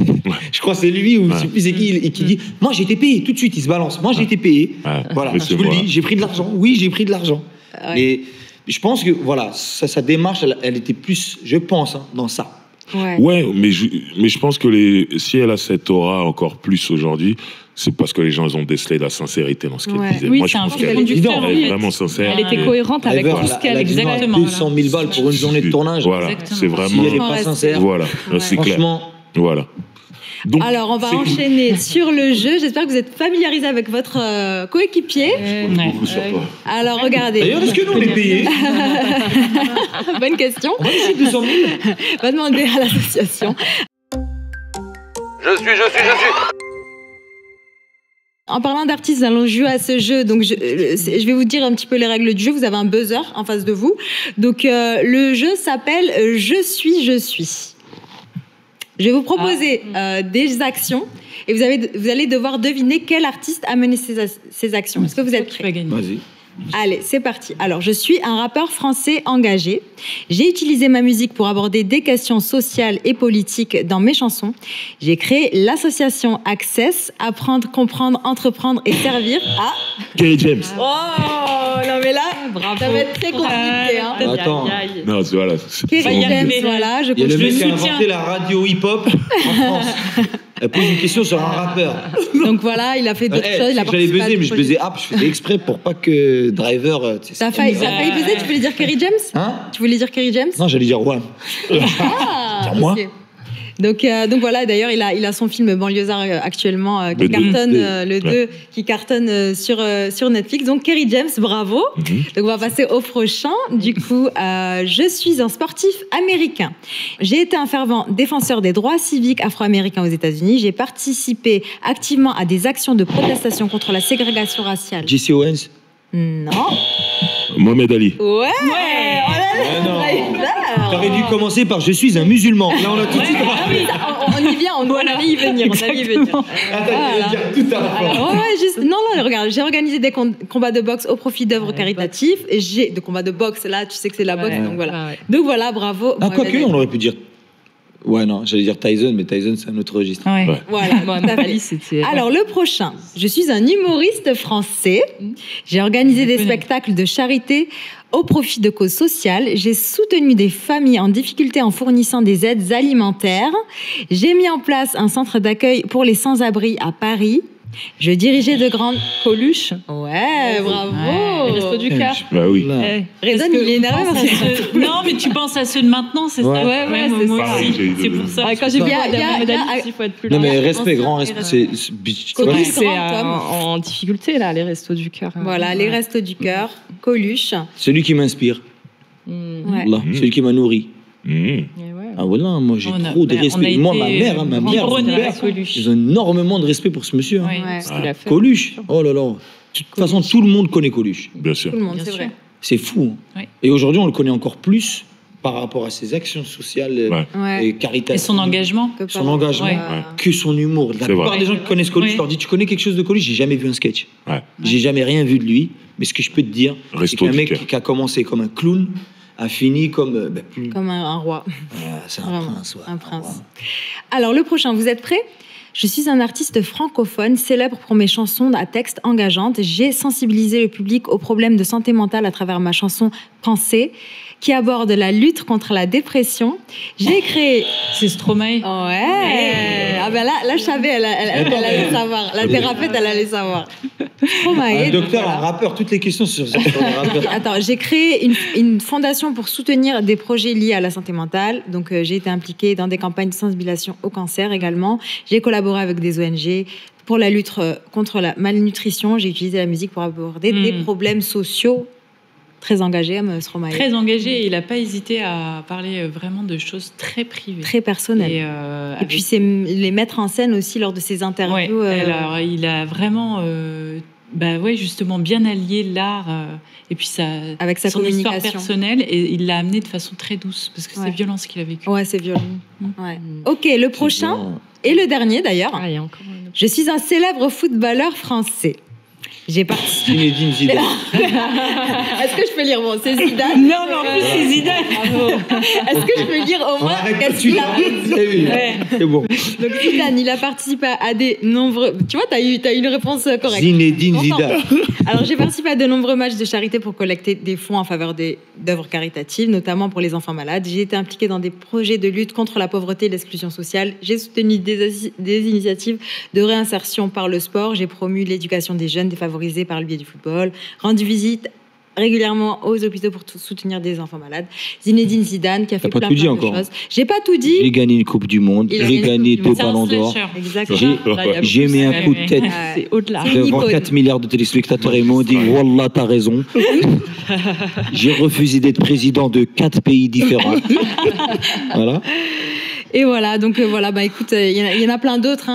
Je crois que c'est lui, ou je sais plus c'est qui, et qui dit moi j'ai été payé. Tout de suite, il se balance. Moi j'ai été payé. Voilà, je vous le dis, j'ai pris de l'argent. Oui, j'ai pris de l'argent. Mais je pense que voilà, sa démarche, elle était plus, je pense, dans ça. Ouais, mais je pense que si elle a cette aura encore plus aujourd'hui, c'est parce que les gens ils ont décelé la sincérité dans ce qu'elle disait. Oui, moi, je pense qu'elle est vraiment sincère. Elle était cohérente avec tout ce qu'elle exactement. 200 000 balles pour une journée de tournage. Voilà, c'est vraiment. Si elle n'est pas sincère. Voilà, c'est clair. Voilà. Donc, alors, on va enchaîner sur le jeu. J'espère que vous êtes familiarisé avec votre coéquipier. Alors, regardez. D'ailleurs, est-ce que nous, on est payés? Bonne question. On va essayer 200 000. Va demander à l'association. Je suis. En parlant d'artistes, nous allons jouer à ce jeu. Donc, je vais vous dire un petit peu les règles du jeu. Vous avez un buzzer en face de vous. Donc, le jeu s'appelle « Je suis ». Je vais vous proposer des actions et vous allez devoir deviner quel artiste a mené ces actions. Est-ce que vous êtes prêts? Vas-y. Allez, c'est parti. Alors, je suis un rappeur français engagé. J'ai utilisé ma musique pour aborder des questions sociales et politiques dans mes chansons. J'ai créé l'association Access, apprendre, comprendre, entreprendre et servir à... Kerry James. Oh, non mais là, ça va être très compliqué. Attends. Non, voilà. Kerry James, voilà. Il y a le mec qui a inventé la radio hip-hop en France. Elle pose une question sur un rappeur. Donc voilà, il a fait d'autres choses. J'allais buzzer, mais je buzzais je faisais exprès pour pas que Driver... T'as failli buzzer, tu voulais dire Kerry James? Tu voulais dire Kerry James? Non, j'allais dire ouais. Moi. Donc voilà, d'ailleurs, il a son film Banlieusard actuellement qui cartonne, le 2, qui cartonne sur Netflix. Donc Kerry James, bravo. Donc on va passer au prochain. Du coup, je suis un sportif américain. J'ai été un fervent défenseur des droits civiques afro-américains aux États-Unis. J'ai participé activement à des actions de protestation contre la ségrégation raciale. Jesse Owens? Non. Mohamed Ali. Ouais. T'aurais dû commencer par je suis un musulman. Là, on a tout de suite. On y vient, on allait y venir. Non, regarde, j'ai organisé des combats de boxe au profit d'œuvres caritatives. De combats de boxe, là, tu sais que c'est la boxe, donc voilà. Donc voilà, bravo. Quoique, on aurait pu dire. Ouais, non, j'allais dire Tyson, mais Tyson, c'est un autre registre. Voilà, alors, le prochain. Je suis un humoriste français. J'ai organisé des spectacles de charité au profit de causes sociales. J'ai soutenu des familles en difficulté en fournissant des aides alimentaires. J'ai mis en place un centre d'accueil pour les sans-abri à Paris. Je dirigeais de grandes... Coluche. Ouais, bravo. Les Restos du Cœur. Bah oui. Redon, il est énervé. Non, mais tu penses à ceux de maintenant, c'est ça? Ouais, c'est moi ça. aussi. C'est pour ça. Quand j'ai vu il faut être plus Non, mais respect, grand respect. Coluche, c'est en difficulté, là, les Restos du Cœur. Voilà, les Restos du Cœur. Coluche. Celui qui m'inspire. Celui qui m'a nourri. Ah voilà, moi j'ai trop de respect. Moi, ma mère, mon père, j'ai énormément de respect pour ce monsieur. Coluche, oh là là. De toute façon, tout le monde connaît Coluche. Bien sûr. Tout le monde, c'est vrai. C'est fou. Et aujourd'hui, on le connaît encore plus par rapport à ses actions sociales et caritatives. Et son engagement. Son engagement, que son humour. La plupart des gens qui connaissent Coluche, je leur dis, tu connais quelque chose de Coluche? J'ai jamais vu un sketch. J'ai jamais rien vu de lui. Mais ce que je peux te dire, c'est qu'un mec qui a commencé comme un clown, a fini comme... Comme un roi. C'est un prince. Un prince. Alors, le prochain, vous êtes prêts? Je suis un artiste francophone, célèbre pour mes chansons à texte engageantes. J'ai sensibilisé le public aux problèmes de santé mentale à travers ma chanson « Pensée », qui aborde la lutte contre la dépression. J'ai créé... C'est Stromae. Ouais. Ah ben là, je savais, elle allait savoir. La thérapeute, elle allait savoir. Stromae. Un docteur, un rappeur, toutes les questions sur les rappeurs. Attends, j'ai créé une fondation pour soutenir des projets liés à la santé mentale. Donc, j'ai été impliquée dans des campagnes de sensibilisation au cancer également. J'ai collaboré avec des ONG pour la lutte contre la malnutrition. J'ai utilisé la musique pour aborder des problèmes sociaux. Très engagé, Stromae. Très engagé, il n'a pas hésité à parler vraiment de choses très privées. Très personnelles. Et puis, c'est les mettre en scène aussi lors de ses interviews. Alors, il a vraiment Bah ouais, justement, bien allier l'art et puis avec sa son communication histoire personnelle, et il l'a amené de façon très douce, parce que c'est violent ce qu'il a vécu. Ouais, c'est violent. Ouais. Ok, le prochain, et le dernier d'ailleurs. Ah, il y a encore un autre. Je suis un célèbre footballeur français. J'ai participé. Zinedine Zidane. Est-ce que je peux lire c'est Zidane? Non, mais en plus, c'est Zidane. Bravo. Est-ce que je peux lire au moins qu'est-ce qu'il a? C'est bon. Donc Zidane, il a participé à des nombreux. Tu vois, t'as eu une réponse correcte. Zinedine Zidane. Alors j'ai participé à de nombreux matchs de charité pour collecter des fonds en faveur d'œuvres caritatives, notamment pour les enfants malades. J'ai été impliquée dans des projets de lutte contre la pauvreté et l'exclusion sociale. J'ai soutenu des initiatives de réinsertion par le sport. J'ai promu l'éducation des jeunes défavorisés par le biais du football, rendu visite régulièrement aux hôpitaux pour soutenir des enfants malades. Zinedine Zidane qui a fait plein de choses. J'ai pas tout dit. J'ai gagné une Coupe du Monde, j'ai gagné 2 ballons d'or. J'ai mis un coup de tête devant 4 milliards de téléspectateurs et ils m'ont dit Wallah, t'as raison. J'ai refusé d'être président de 4 pays différents. Voilà. Et voilà, donc écoute, il y en a plein d'autres.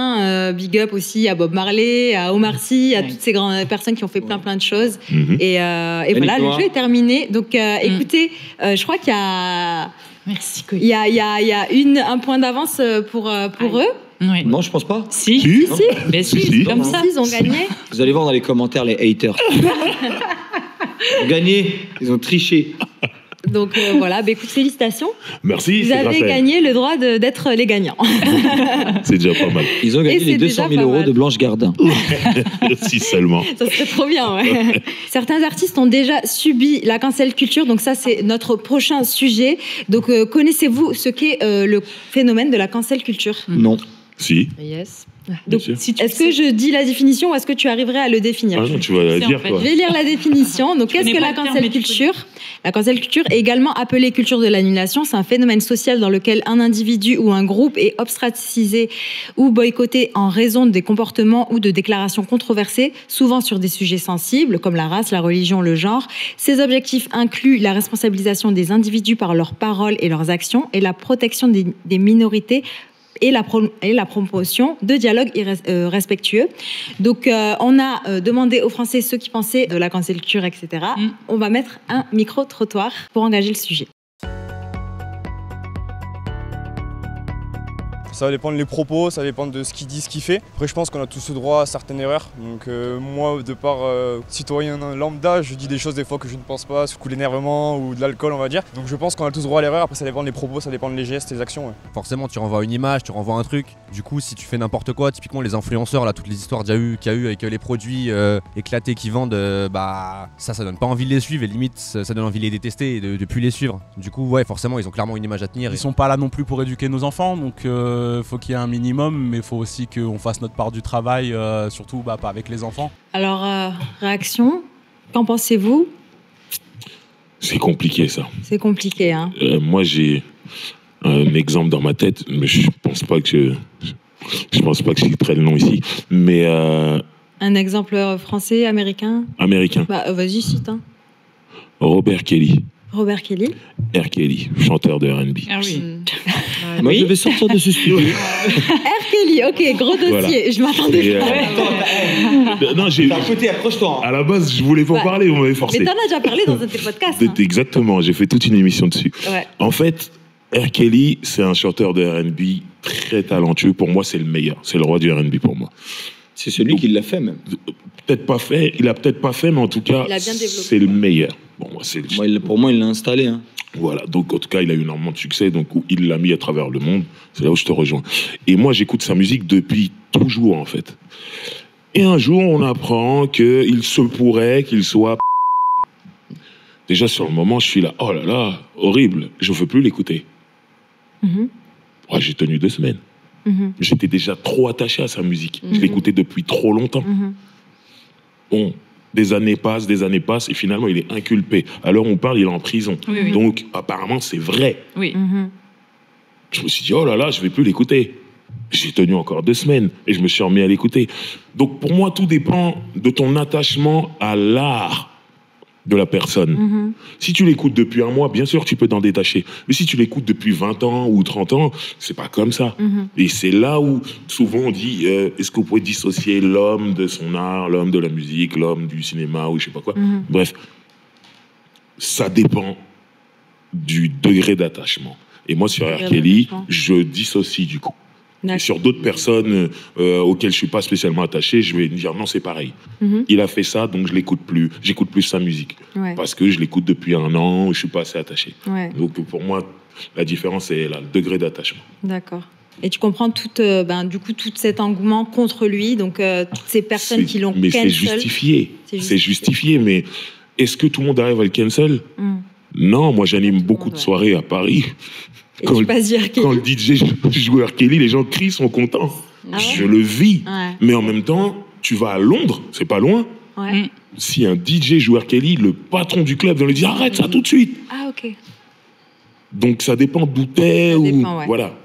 Big up aussi à Bob Marley, à Omar Sy, à toutes ces grandes personnes qui ont fait plein de choses. Et voilà, le jeu est terminé. Donc écoutez, je crois qu'il y a... Merci. Il y a un point d'avance pour eux. Oui. Non, je pense pas. Si. Mais si, comme ça. Ils ont gagné. Vous allez voir dans les commentaires les haters. Ils ont gagné, ils ont triché. Donc voilà, écoute, félicitations. Merci. Vous avez gagné le droit d'être les gagnants. C'est déjà pas mal. Ils ont gagné les 200 000 euros de Blanche Gardin. Si seulement. Ça serait trop bien, ouais. Certains artistes ont déjà subi la cancel culture, donc ça c'est notre prochain sujet. Donc connaissez-vous ce qu'est le phénomène de la cancel culture? Non. Si. Yes. Donc, est-ce que je dis la définition ou est-ce que tu arriverais à le définir? Ah non, tu vas la dire, quoi. Je vais lire la définition. Donc, qu'est-ce que la cancel culture? La cancel culture est également appelée culture de l'annulation. C'est un phénomène social dans lequel un individu ou un groupe est ostracisé ou boycotté en raison des comportements ou de déclarations controversées, souvent sur des sujets sensibles comme la race, la religion, le genre. Ces objectifs incluent la responsabilisation des individus par leurs paroles et leurs actions et la protection des minorités et la promotion de dialogues respectueux. Donc, on a demandé aux Français ceux qui pensaient de la cancel culture, etc. On va mettre un micro-trottoir pour engager le sujet. Ça va dépendre des propos, ça va dépendre de ce qu'il dit, ce qu'il fait. Après, je pense qu'on a tous le droit à certaines erreurs. Donc moi, de par citoyen lambda, je dis des choses des fois que je ne pense pas, sous le coup de l'énervement ou de l'alcool, on va dire. Donc je pense qu'on a tous droit à l'erreur. Après, ça dépend des propos, ça dépend des gestes, des actions. Ouais. Forcément, tu renvoies une image, tu renvoies un truc. Du coup, si tu fais n'importe quoi, typiquement les influenceurs, là, toutes les histoires qu'il y a eu avec les produits éclatés qui vendent, ça donne pas envie de les suivre et limite, ça donne envie de les détester et de plus les suivre. Du coup, ouais, forcément, ils ont clairement une image à tenir. Ils sont pas là non plus pour éduquer nos enfants, donc faut qu'il y ait un minimum, mais il faut aussi qu'on fasse notre part du travail, surtout pas avec les enfants. Alors, réaction, qu'en pensez-vous? C'est compliqué, ça. C'est compliqué, hein. Moi, j'ai un exemple dans ma tête, mais je pense pas que je citerai le nom ici, mais... Un exemple français, américain? Américain. Vas-y, cite. Robert Kelly. Robert Kelly. R. Kelly, chanteur de R&B. Ah oui. Moi, je vais sortir de ce studio. R. Kelly, ok, gros dossier. Voilà. Je m'attendais pas. Non, j'ai. T'as un côté, accroche-toi. À la base, je voulais pas en parler, vous m'avez forcé. Mais t'en as déjà parlé dans un de tes podcasts. Hein. Exactement, j'ai fait toute une émission dessus. Ouais. En fait, R. Kelly, c'est un chanteur de R&B très talentueux. Pour moi, c'est le meilleur. C'est le roi du R&B pour moi. C'est celui qui l'a fait, même. Peut-être pas fait. Il a peut-être pas fait, mais en tout cas, c'est le meilleur. Bon, pour moi, il l'a installé. Hein. Voilà, donc en tout cas, il a eu énormément de succès, donc il l'a mis à travers le monde. C'est là où je te rejoins. Et moi, j'écoute sa musique depuis toujours, en fait. Et un jour, on apprend qu'il se pourrait qu'il soit... Déjà, sur le moment, je suis là, oh là là, horrible, je ne veux plus l'écouter. Ouais, j'ai tenu 2 semaines. J'étais déjà trop attaché à sa musique. Je l'écoutais depuis trop longtemps. Bon, des années passent, et finalement, il est inculpé. Alors, on parle, il est en prison. Oui. Donc, apparemment, c'est vrai. Oui. Je me suis dit, oh là là, je ne vais plus l'écouter. J'ai tenu encore 2 semaines et je me suis remis à l'écouter. Donc, pour moi, tout dépend de ton attachement à l'art. de la personne. Si tu l'écoutes depuis un mois, bien sûr, tu peux t'en détacher. Mais si tu l'écoutes depuis 20 ans ou 30 ans, c'est pas comme ça. Et c'est là où, souvent, on dit, est-ce que vous pouvez dissocier l'homme de son art, l'homme de la musique, l'homme du cinéma, ou je sais pas quoi. Bref, ça dépend du degré d'attachement. Et moi, sur R. Kelly, je dissocie du coup. Et sur d'autres personnes auxquelles je suis pas spécialement attaché, je vais me dire non, c'est pareil. Il a fait ça, donc je l'écoute plus. J'écoute plus sa musique parce que je l'écoute depuis un an, je suis pas assez attaché. Donc pour moi, la différence c'est là, le degré d'attachement. D'accord. Et tu comprends tout cet engouement contre lui, donc toutes ces personnes qui l'ont cancel. Mais c'est justifié. C'est justifié. Mais est-ce que tout le monde arrive à le cancel? Non, moi j'anime beaucoup de soirées à Paris. Quand le DJ joue R. Kelly, les gens crient, sont contents. Je le vis. Mais en même temps, tu vas à Londres, c'est pas loin. Si un DJ joue R. Kelly, le patron du club va lui dire arrête ça tout de suite. Ah, ok. Donc ça dépend d'où t'es. Voilà.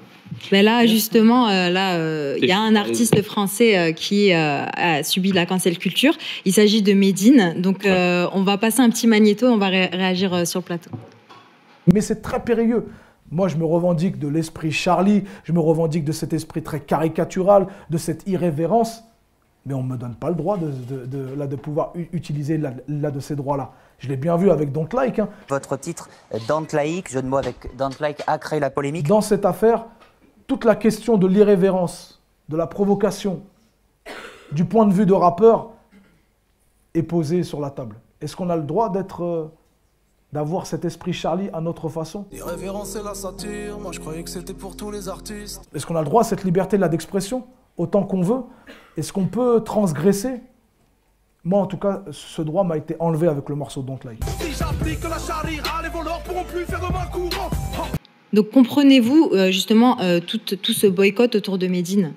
Mais là, justement, il y a un artiste français qui a subi la cancel culture. Il s'agit de Medine. Donc, on va passer un petit magnéto, on va réagir sur le plateau. Mais c'est très périlleux. Moi, je me revendique de l'esprit Charlie, je me revendique de cet esprit très caricatural, de cette irrévérence. Mais on ne me donne pas le droit de pouvoir utiliser de ces droits-là. Je l'ai bien vu avec Don't Like. Votre titre, Don't Like, jeu de mots avec Don't Like, a créé la polémique. Dans cette affaire, toute la question de l'irrévérence, de la provocation, du point de vue de rappeur, est posée sur la table. Est-ce qu'on a le droit d'avoir cet esprit Charlie à notre façon? L'irrévérence et la satire, moi je croyais que c'était pour tous les artistes. Est-ce qu'on a le droit à cette liberté d'expression, autant qu'on veut? Est-ce qu'on peut transgresser? Moi, en tout cas, ce droit m'a été enlevé avec le morceau Don't Like. Si j'applique la charia, les voleurs pourront plus faire de ma courant. Donc, comprenez-vous justement tout ce boycott autour de Medine?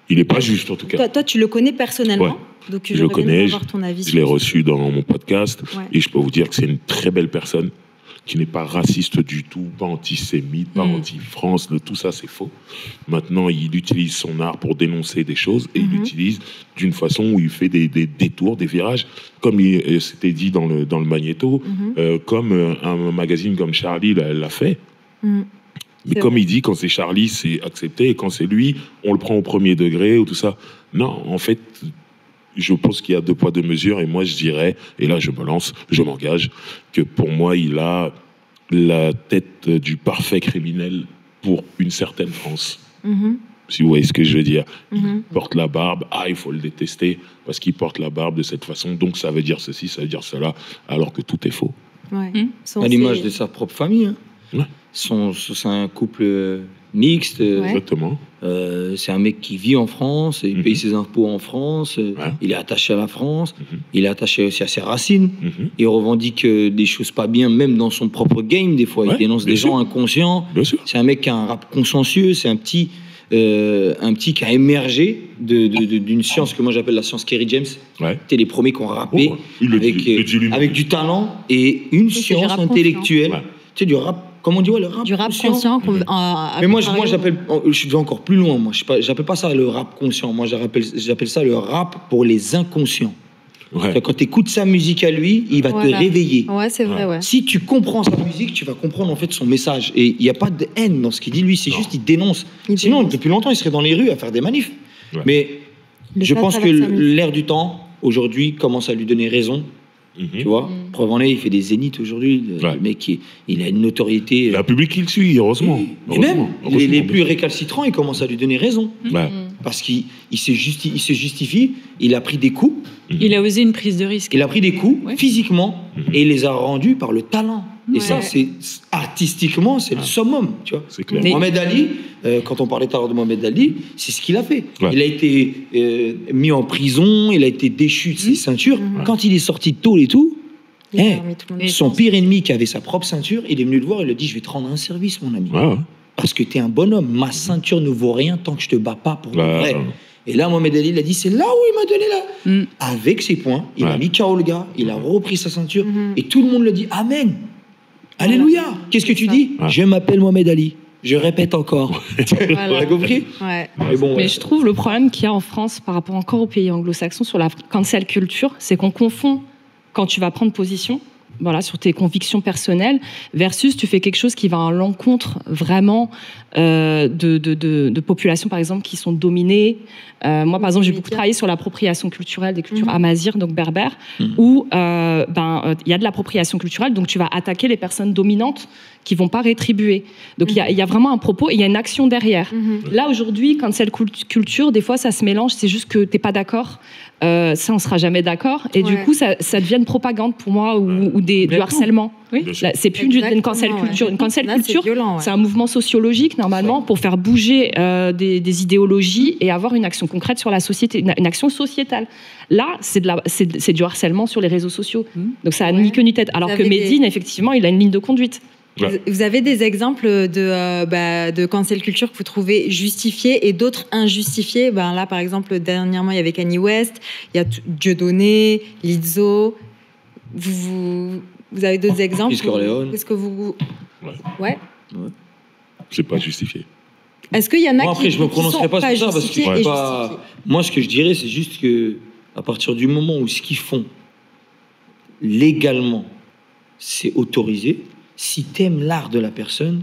Il n'est pas juste, en tout cas. Toi, tu le connais personnellement? Donc, je le connais, ton avis je l'ai reçu dans mon podcast, et je peux vous dire que c'est une très belle personne, qui n'est pas raciste du tout, pas antisémite, pas anti-France, tout ça c'est faux. Maintenant, il utilise son art pour dénoncer des choses, et il l'utilise d'une façon où il fait des détours, des virages, comme c'était dit dans le magnéto, comme un magazine comme Charlie l'a fait. Mais comme il dit, quand c'est Charlie, c'est accepté, et quand c'est lui, on le prend au premier degré, ou tout ça. Non, en fait, je pense qu'il y a 2 poids 2 mesures, et moi je dirais, et là je me lance, je m'engage, que pour moi il a la tête du parfait criminel pour une certaine France. Si vous voyez ce que je veux dire. Il porte la barbe, il faut le détester, parce qu'il porte la barbe de cette façon, donc ça veut dire ceci, ça veut dire cela, alors que tout est faux. À l'image de sa propre famille. C'est un couple mixte. Exactement. C'est un mec qui vit en France, il paye ses impôts en France, il est attaché à la France, il est attaché aussi à ses racines. Il revendique des choses pas bien, même dans son propre game, des fois. Il dénonce des gens inconscients. C'est un mec qui a un rap consciencieux, c'est un petit qui a émergé d'une science que moi j'appelle la science Kerry James. C'était les premiers qui ont rappé avec du talent et une science intellectuelle. Tu sais, du rap. Comment on dit le rap? Du rap conscient. Mais moi je vais encore plus loin. Moi, j'appelle pas ça le rap conscient. Moi, j'appelle ça le rap pour les inconscients. Quand tu écoutes sa musique à lui, il va te réveiller. C'est vrai. Si tu comprends sa musique, tu vas comprendre en fait son message. Et il n'y a pas de haine dans ce qu'il dit. Lui, c'est juste il dénonce. Sinon, depuis longtemps, il serait dans les rues à faire des manifs. Mais je pense que l'ère du temps aujourd'hui commence à lui donner raison. Tu vois, preuve en est, il fait des zéniths aujourd'hui. Le mec, il a une notoriété. Il a un public qui le suit, heureusement. Et même les plus récalcitrants, ils commencent à lui donner raison. Parce qu'il se justifie, il a pris des coups. Il a osé une prise de risque. Il a pris des coups physiquement et il les a rendus par le talent. Et ça, c'est artistiquement, c'est le summum. Tu vois. C'est clair. Mohamed Ali, quand on parlait tout à l'heure de Mohamed Ali, c'est ce qu'il a fait. Il a été mis en prison, il a été déchu de ses ceintures. Quand il est sorti de tôle et tout, son pire ennemi qui avait sa propre ceinture, il est venu le voir et il lui a dit: je vais te rendre un service, mon ami. Parce que t'es un bonhomme. Ma ceinture ne vaut rien tant que je te bats pas pour le vrai. Et là, Mohamed Ali, il a dit: c'est là où il m'a donné là. Avec ses poings, il a mis KO le gars, il a repris sa ceinture, et tout le monde le dit: Amen. Alléluia. Qu'est-ce que tu dis? Je m'appelle Mohamed Ali. Je répète encore. T'as compris? Mais je trouve le problème qu'il y a en France par rapport encore aux pays anglo-saxons sur la cancel culture, c'est qu'on confond quand tu vas prendre position, voilà, sur tes convictions personnelles, versus tu fais quelque chose qui va à l'encontre vraiment de populations, par exemple, qui sont dominées. Moi, par exemple, j'ai beaucoup travaillé sur l'appropriation culturelle des cultures amazighes, donc berbères, où il y a de l'appropriation culturelle, donc tu vas attaquer les personnes dominantes qui vont pas rétribuer. Donc il y a vraiment un propos et il y a une action derrière. Là, aujourd'hui, cancel culture, des fois, ça se mélange, c'est juste que t'es pas d'accord. Ça, on sera jamais d'accord. Et du coup, ça devient une propagande pour moi ou du harcèlement. Oui. Là, c'est plus une cancel culture. Une cancel culture, c'est un mouvement sociologique, normalement, pour faire bouger des idéologies et avoir une action concrète sur la société, une action sociétale. Là, c'est du harcèlement sur les réseaux sociaux. Donc ça a ni queue ni tête. Alors que Medine, effectivement, il a une ligne de conduite. Vous avez des exemples de cancel culture que vous trouvez justifiés et d'autres injustifiés. Là, par exemple, dernièrement, il y avait Kanye West, il y a Dieudonné, Lizzo. Vous avez d'autres exemples? Est-ce que vous... Ouais. C'est pas justifié. Est-ce qu'il y en a après, je me prononcerai pas sur ça parce que moi, ce que je dirais, c'est juste que à partir du moment où ce qu'ils font légalement, c'est autorisé. Si t'aimes l'art de la personne,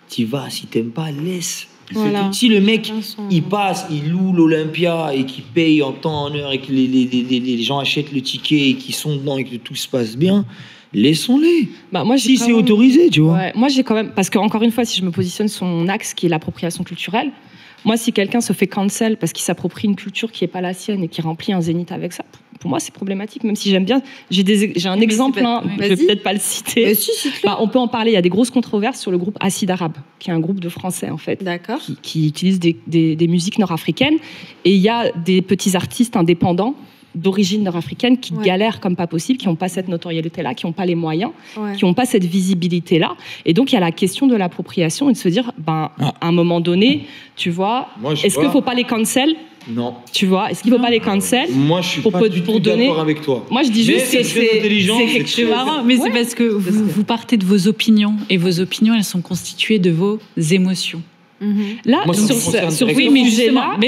t'y vas. Si t'aimes pas, laisse. Voilà. Si le mec, il passe, il loue l'Olympia et qu'il paye en temps, en heure et que les gens achètent le ticket et qu'ils sont dedans et que tout se passe bien, laissons-les. Moi, si c'est autorisé, tu vois. Ouais, moi, j'ai quand même... Parce qu'encore une fois, si je me positionne sur mon axe qui est l'appropriation culturelle, moi, si quelqu'un se fait cancel parce qu'il s'approprie une culture qui n'est pas la sienne et qui remplit un zénith avec ça, pour moi, c'est problématique, même si j'aime bien. J'ai un exemple, je vais peut-être pas le citer. On peut en parler. Il y a des grosses controverses sur le groupe Acide Arabe, qui est un groupe de Français, en fait, qui utilise des musiques nord-africaines. Et il y a des petits artistes indépendants d'origine nord-africaine qui galèrent comme pas possible, qui n'ont pas cette notoriété-là, qui n'ont pas les moyens, qui n'ont pas cette visibilité-là. Et donc, il y a la question de l'appropriation et de se dire, à un moment donné, tu vois, est-ce qu'il ne faut pas les cancel? Non. Tu vois, est-ce qu'il ne faut pas les cancel? Moi, je suis pas du tout d'accord avec toi. Moi, je dis juste que c'est quelque chose marrant, mais c'est parce que vous partez de vos opinions et vos opinions, elles sont constituées de vos émotions. Là, moi, sur ce sujet-là,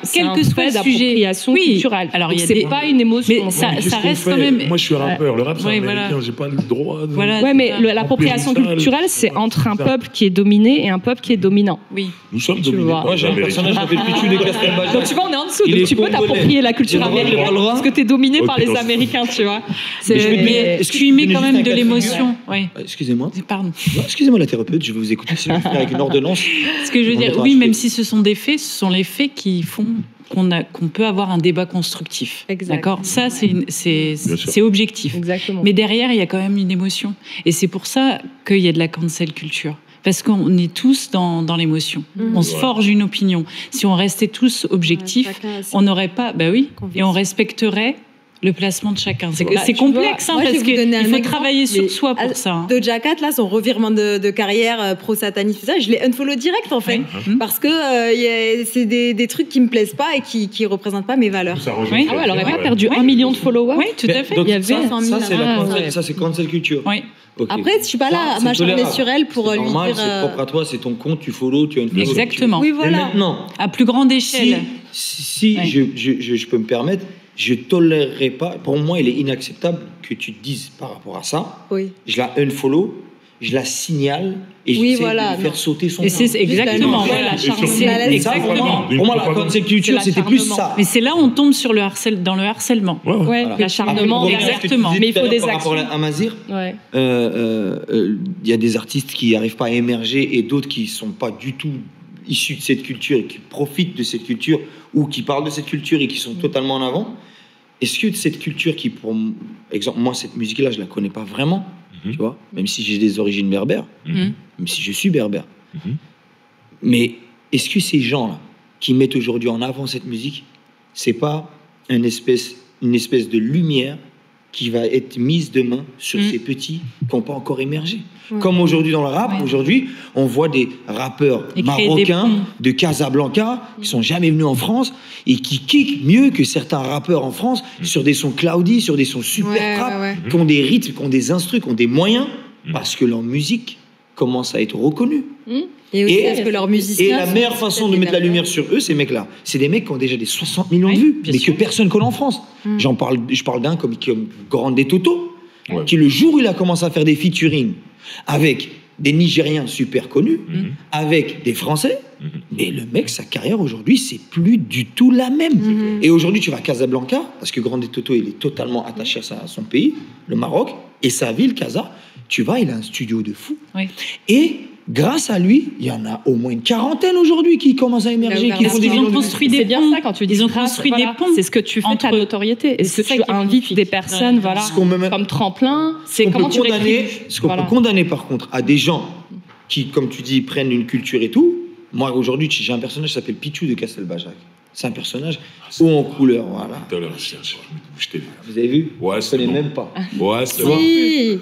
c'est quel que soit le sujet culturel. Alors, c'est pas une émotion. Mais ça reste quand même. Moi, je suis rappeur. Le rap, c'est américain. J'ai pas le droit de. Ouais, mais l'appropriation culturelle, c'est entre un peuple qui est dominé et un peuple qui est dominant. Oui. Nous sommes dominés. Moi, j'ai un personnage qui s'appelle Pichu de Castelbajac. Donc, tu vois, on est en dessous. Donc, tu peux t'approprier la culture américaine parce que t'es dominé par les Américains, tu vois. Mais tu y mets quand même de l'émotion. Excusez-moi. Pardon. Excusez-moi, la thérapeute, je vais vous écouter avec une ordonnance. Ce que je veux dire, oui, même si ce sont des faits, ce sont les faits qui font qu'on peut avoir un débat constructif. D'accord ? Ça, c'est objectif. Exactement. Mais derrière, il y a quand même une émotion. Et c'est pour ça qu'il y a de la cancel culture. Parce qu'on est tous dans l'émotion. On se forge une opinion. Si on restait tous objectifs, on n'aurait pas... et on respecterait le placement de chacun. C'est complexe, parce qu'il faut travailler sur soi pour ça. Doja Cat, là, son revirement de carrière pro-sataniste, je l'ai unfollow direct, en fait. Parce que c'est des trucs qui me plaisent pas et qui représentent pas mes valeurs. Elle aurait pas perdu 1 million de followers. Oui, tout à fait. Donc, ça, c'est cancel culture. Oui. Okay. Après, je suis pas là à m'acharner sur elle pour lui dire. C'est propre à toi, c'est ton compte, tu follow, tu as une follow. Exactement. Oui, voilà. Et maintenant, à plus grande échelle. Si je peux me permettre, je tolérerai pas. Pour moi, il est inacceptable que tu te dises par rapport à ça. Oui. Je la unfollow, je la signale et j'essaie de faire sauter son. Et c'est exactement. Exactement. Pour moi, la cancel culture, c'était plus ça. Mais c'est là où on tombe sur dans le harcèlement. Ouais, l'acharnement. Exactement. Mais il faut des actions. Par rapport à Mazir, il y a des artistes qui n'arrivent pas à émerger et d'autres qui sont pas du tout issus de cette culture et qui profitent de cette culture ou qui parlent de cette culture et qui sont totalement en avant. Est-ce que cette culture qui, pour exemple, moi, cette musique-là, je la connais pas vraiment, tu vois, même si j'ai des origines berbères, même si je suis berbère. Mais est-ce que ces gens-là qui mettent aujourd'hui en avant cette musique, c'est pas une espèce de lumière qui va être mise demain sur ces petits qui n'ont pas encore émergé. Comme aujourd'hui dans le rap, aujourd'hui, on voit des rappeurs marocains de Casablanca qui sont jamais venus en France et qui kickent mieux que certains rappeurs en France sur des sons cloudy, sur des sons super trap, qui ont des rythmes, qui ont des instrus, qui ont des moyens, parce que leur musique commence à être reconnue. Et aussi, est-ce que leurs musiciens... Et la meilleure façon de mettre la lumière sur eux, ces mecs-là, c'est des mecs qui ont déjà des 60 millions de vues, mais que personne connaît en France. Je parle d'un comme Grande Toto, qui le jour où il a commencé à faire des featuring avec des Nigériens super connus, avec des Français, mais le mec, sa carrière aujourd'hui, c'est plus du tout la même. Et aujourd'hui, tu vas à Casablanca, parce que Grande Toto, il est totalement attaché à son pays, le Maroc, et sa ville, Casa, tu vas, il a un studio de fou. Et grâce à lui, il y en a au moins une quarantaine aujourd'hui qui commencent à émerger, qui font des ils ont construit des ponts. C'est bien ça quand tu dis. Ils ont construit des ponts. C'est ce que tu fais ta notoriété. Est-ce que tu invites des personnes, comme tremplin? C'est comment tu rétribues. Ce qu'on peut condamner par contre à des gens qui, comme tu dis, prennent une culture et tout. Moi aujourd'hui, j'ai un personnage qui s'appelle Pichou de Castelbajac. C'est un personnage haut en couleur, voilà. Vous avez vu? Ouais, je ne connais même pas. Ouais, c'est bon.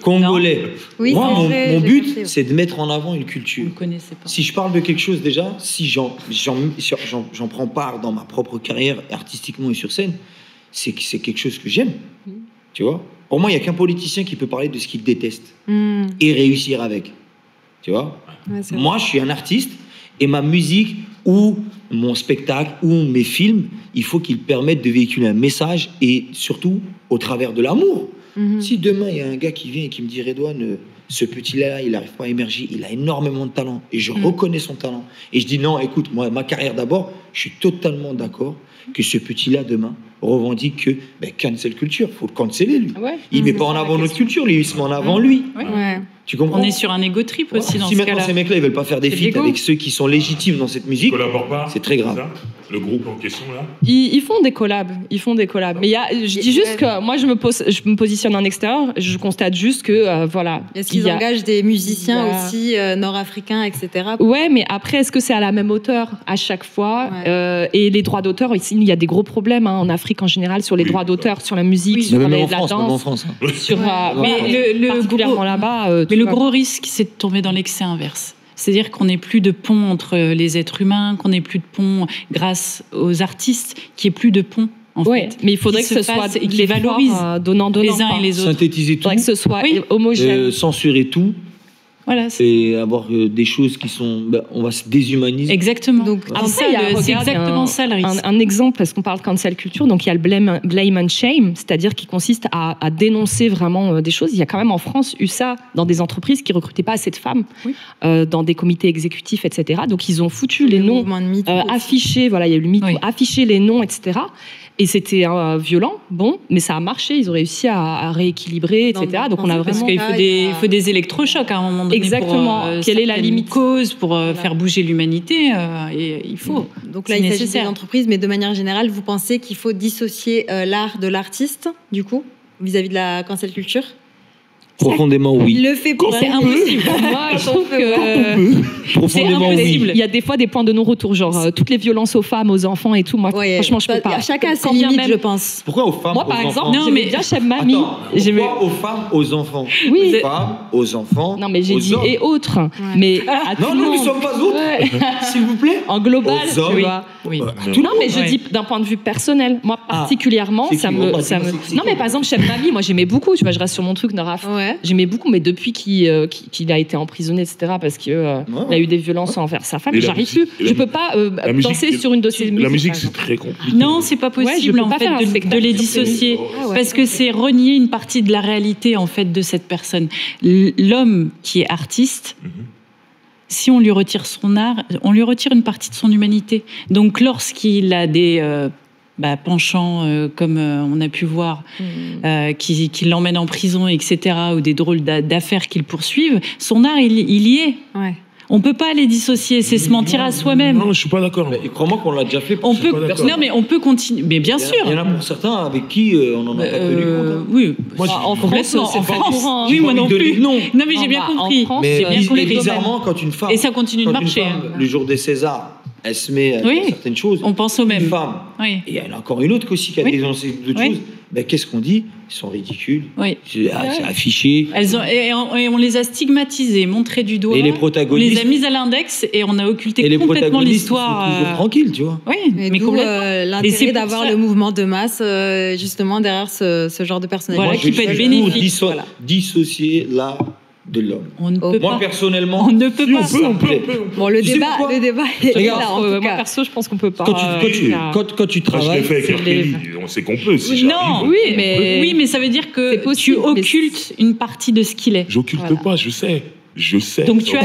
Congolais. Oui, moi, mon but, c'est de mettre en avant une culture. Vous ne connaissez pas. Si je parle de quelque chose déjà, si j'en prends part dans ma propre carrière, artistiquement et sur scène, c'est quelque chose que j'aime. Tu vois? Pour moi, il n'y a qu'un politicien qui peut parler de ce qu'il déteste et réussir avec. Tu vois? Moi, je suis un artiste et ma musique ou mon spectacle ou mes films, il faut qu'ils permettent de véhiculer un message et surtout au travers de l'amour. Si demain il y a un gars qui vient et qui me dit Redouane, ce petit-là, il n'arrive pas à émerger, il a énormément de talent et je reconnais son talent. Et je dis non, écoute, moi, ma carrière d'abord, je suis totalement d'accord que ce petit-là demain revendique que cancel culture, il faut le canceller lui. Il met pas en avant notre culture, lui, il se met en avant lui. Tu comprends? On est sur un ego trip aussi dans ce cas-là. Si maintenant ces mecs-là ils veulent pas faire des feats avec ceux qui sont légitimes dans cette musique, c'est très grave. Le groupe en question là, ils font des collabs, Mais je dis juste que moi je me positionne en extérieur, je constate juste que voilà. Est-ce qu'ils engagent des musiciens aussi nord-africains, etc. Ouais, mais après est-ce que c'est à la même hauteur à chaque fois? Et les droits d'auteur, ici il y a des gros problèmes en Afrique en général sur les droits d'auteur, sur la musique, sur même la danse. Même en France. Sur particulièrement là. Mais le gros risque, c'est de tomber dans l'excès inverse. C'est-à-dire qu'on n'ait plus de pont entre les êtres humains, qu'on n'ait plus de pont grâce aux artistes, qu'il n'y ait plus de pont. En fait, mais il faudrait que ce soit les valorise donnant les uns et les autres. Synthétiser tout. Il faudrait que ce soit homogène. Censurer tout. Voilà, et avoir des choses qui sont... on va se déshumaniser. Exactement. Donc, c'est exactement ça le risque. Un exemple, parce qu'on parle de cancel culture, donc il y a le blame and shame, c'est-à-dire qui consiste à dénoncer vraiment des choses. Il y a quand même en France eu ça dans des entreprises qui recrutaient pas assez de femmes, dans des comités exécutifs, etc. Donc ils ont foutu les noms affichés, voilà, il y a eu le MeToo, afficher les noms, etc. Et c'était violent, mais ça a marché, ils ont réussi à rééquilibrer, etc. Donc on a vraiment... Parce qu'il faut des électrochocs à un moment donné. Exactement. Quelle est la limite cause pour faire bouger l'humanité et il faut. Donc là, il s'agit des entreprises, mais de manière générale, vous pensez qu'il faut dissocier l'art de l'artiste, du coup, vis-à-vis de la cancel culture? Profondément, oui. Il le fait pour c'est impossible. Moi, je trouve que c'est impossible. Il y a des fois des points de non-retour, genre toutes les violences aux femmes, aux enfants et tout. Moi, franchement, je peux pas. Chacun a ses limites, je pense. Pourquoi aux femmes? Moi, par exemple, j'aimais bien chez Mamie. Pourquoi aux femmes, aux enfants? Oui. Aux femmes, aux enfants. Non, mais j'ai dit et autres. Mais non, nous ne sommes pas autres. S'il vous plaît. En global, tu vois. Non, mais je dis d'un point de vue personnel. Moi, particulièrement, ça me. Non, mais par exemple, chez Mamie, moi, j'aimais beaucoup. Tu vois, je reste sur mon truc, Noraf. J'aimais beaucoup, mais depuis qu'il a été emprisonné, etc., parce qu'il a eu des violences envers sa femme, j'arrive plus. Je peux pas danser sur une de ses musiques. La musique, c'est très compliqué. Non, c'est pas possible en fait de les dissocier, parce que c'est renier une partie de la réalité en fait de cette personne. L'homme qui est artiste. Si on lui retire son art, on lui retire une partie de son humanité. Donc, lorsqu'il a des penchants, comme on a pu voir, qui l'emmènent en prison, etc., ou des drôles d'affaires qui le poursuivent, son art, il y est. On peut pas les dissocier, c'est se mentir à soi-même. Non, je suis pas d'accord. Crois-moi qu'on l'a déjà fait. Non, mais on peut continuer. Mais bien sûr. Il y en a pour certains avec qui on en a pas tenu compte. Oui. Moi, en France, c'est pas courant. Oui, moi non plus. Non, mais j'ai bien compris. Mais bizarrement, quand une femme. Et ça continue de marcher. Le jour des Césars, elle se met à dire certaines choses. On pense aux mêmes. Une femme. Et il y en a encore une autre aussi qui a dénoncé d'autres choses. Qu'est-ce qu'on dit? Ils sont ridicules. C'est affiché. Et on les a stigmatisés, montrés du doigt. Et les protagonistes. On les a mis à l'index et on a occulté complètement l'histoire. Ils sont toujours tranquilles, tu vois. Oui, mais complètement. L'intérêt d'avoir le mouvement de masse, justement, derrière ce genre de personnalité. Voilà, qui peut être bénéfique. Dissocier l'art de l'homme. On ne peut Moi, pas. personnellement, On ne peut pas. On peut. Bon, le débat est Regarde, là, en tout Moi, cas. perso, je pense qu'on peut pas. Quand tu Moi, je travailles, l'ai fait avec R. Kelly. On sait qu'on peut, si Non, j'arrive. oui, mais ça veut dire que C'est possible, tu occultes une partie de ce qu'il est. J'occulte pas, je sais. Je sais. Donc tu as.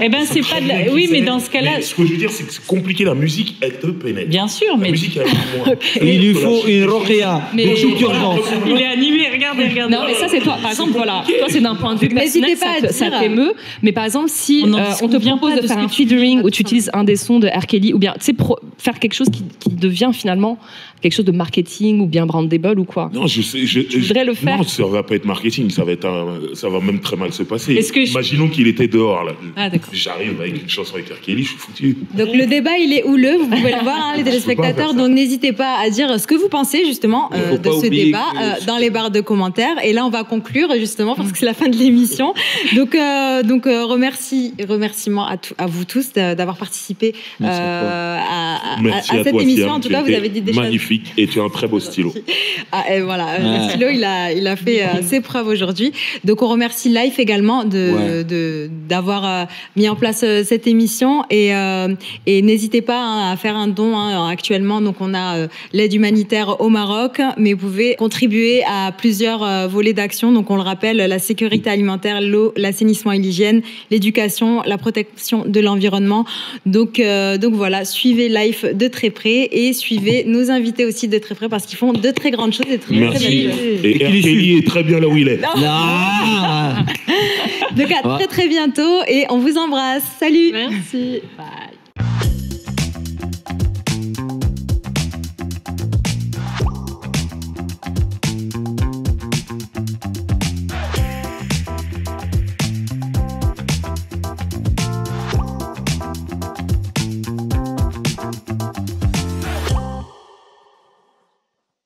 Eh ben c'est pas de la. Oui, mais dans ce cas-là. Mais ce que je veux dire, c'est que c'est compliqué. La musique, elle te pénètre. Bien sûr, mais. La musique, elle est moins. il lui faut une roquia, Mais- une chute d'urgence. Il est animé, regardez. Non, mais ça, c'est toi. Par exemple, voilà. Toi, c'est d'un point de vue personnel, N'hésitez pas à ça dire. t'émeut. Mais par exemple, si On n'en on te convient propose pas de de faire ce un que tu featuring dis. où tu utilises un des sons de R. Kelly, ou bien, tu sais, faire quelque chose qui devient finalement quelque chose de marketing ou bien brandable ou quoi. Non, je sais. Tu voudrais le faire? Non, ça va pas être marketing. Ça va même très mal se passer. Est-ce que Imaginons qu'il était dehors, là. Ah, d'accord. J'arrive avec une chanson avec R. Kelly, je suis foutu. Donc le débat, il est houleux, vous pouvez le voir, hein, les téléspectateurs, faire ça. donc n'hésitez pas à dire ce que vous pensez justement faut de pas ce oublier débat que- dans les barres de commentaires. Et là, on va conclure justement parce que c'est la fin de l'émission. Donc remerciements à vous tous d'avoir participé Merci à Merci à cette toi, émission. Siam. En tout cas, Tu vous étais avez dit des choses. magnifique et tu as un très beau stylo. Ah, et voilà, le stylo, il a fait ses preuves aujourd'hui. Donc, on remercie Life également d'avoir mis en place cette émission. Et n'hésitez pas hein, à faire un don actuellement. Donc, on a l'aide humanitaire au Maroc, mais vous pouvez contribuer à plusieurs volets d'action. Donc, on le rappelle, la sécurité alimentaire, l'eau, l'assainissement et l'hygiène, l'éducation, la protection de l'environnement. Donc voilà, suivez Life de très près et suivez nos invités aussi de très près parce qu'ils font de très grandes choses et très, très Merci. belles choses. Et R. Kelly est très bien là où il est. Donc à très très bientôt et on vous embrasse. Salut. Merci. Bye.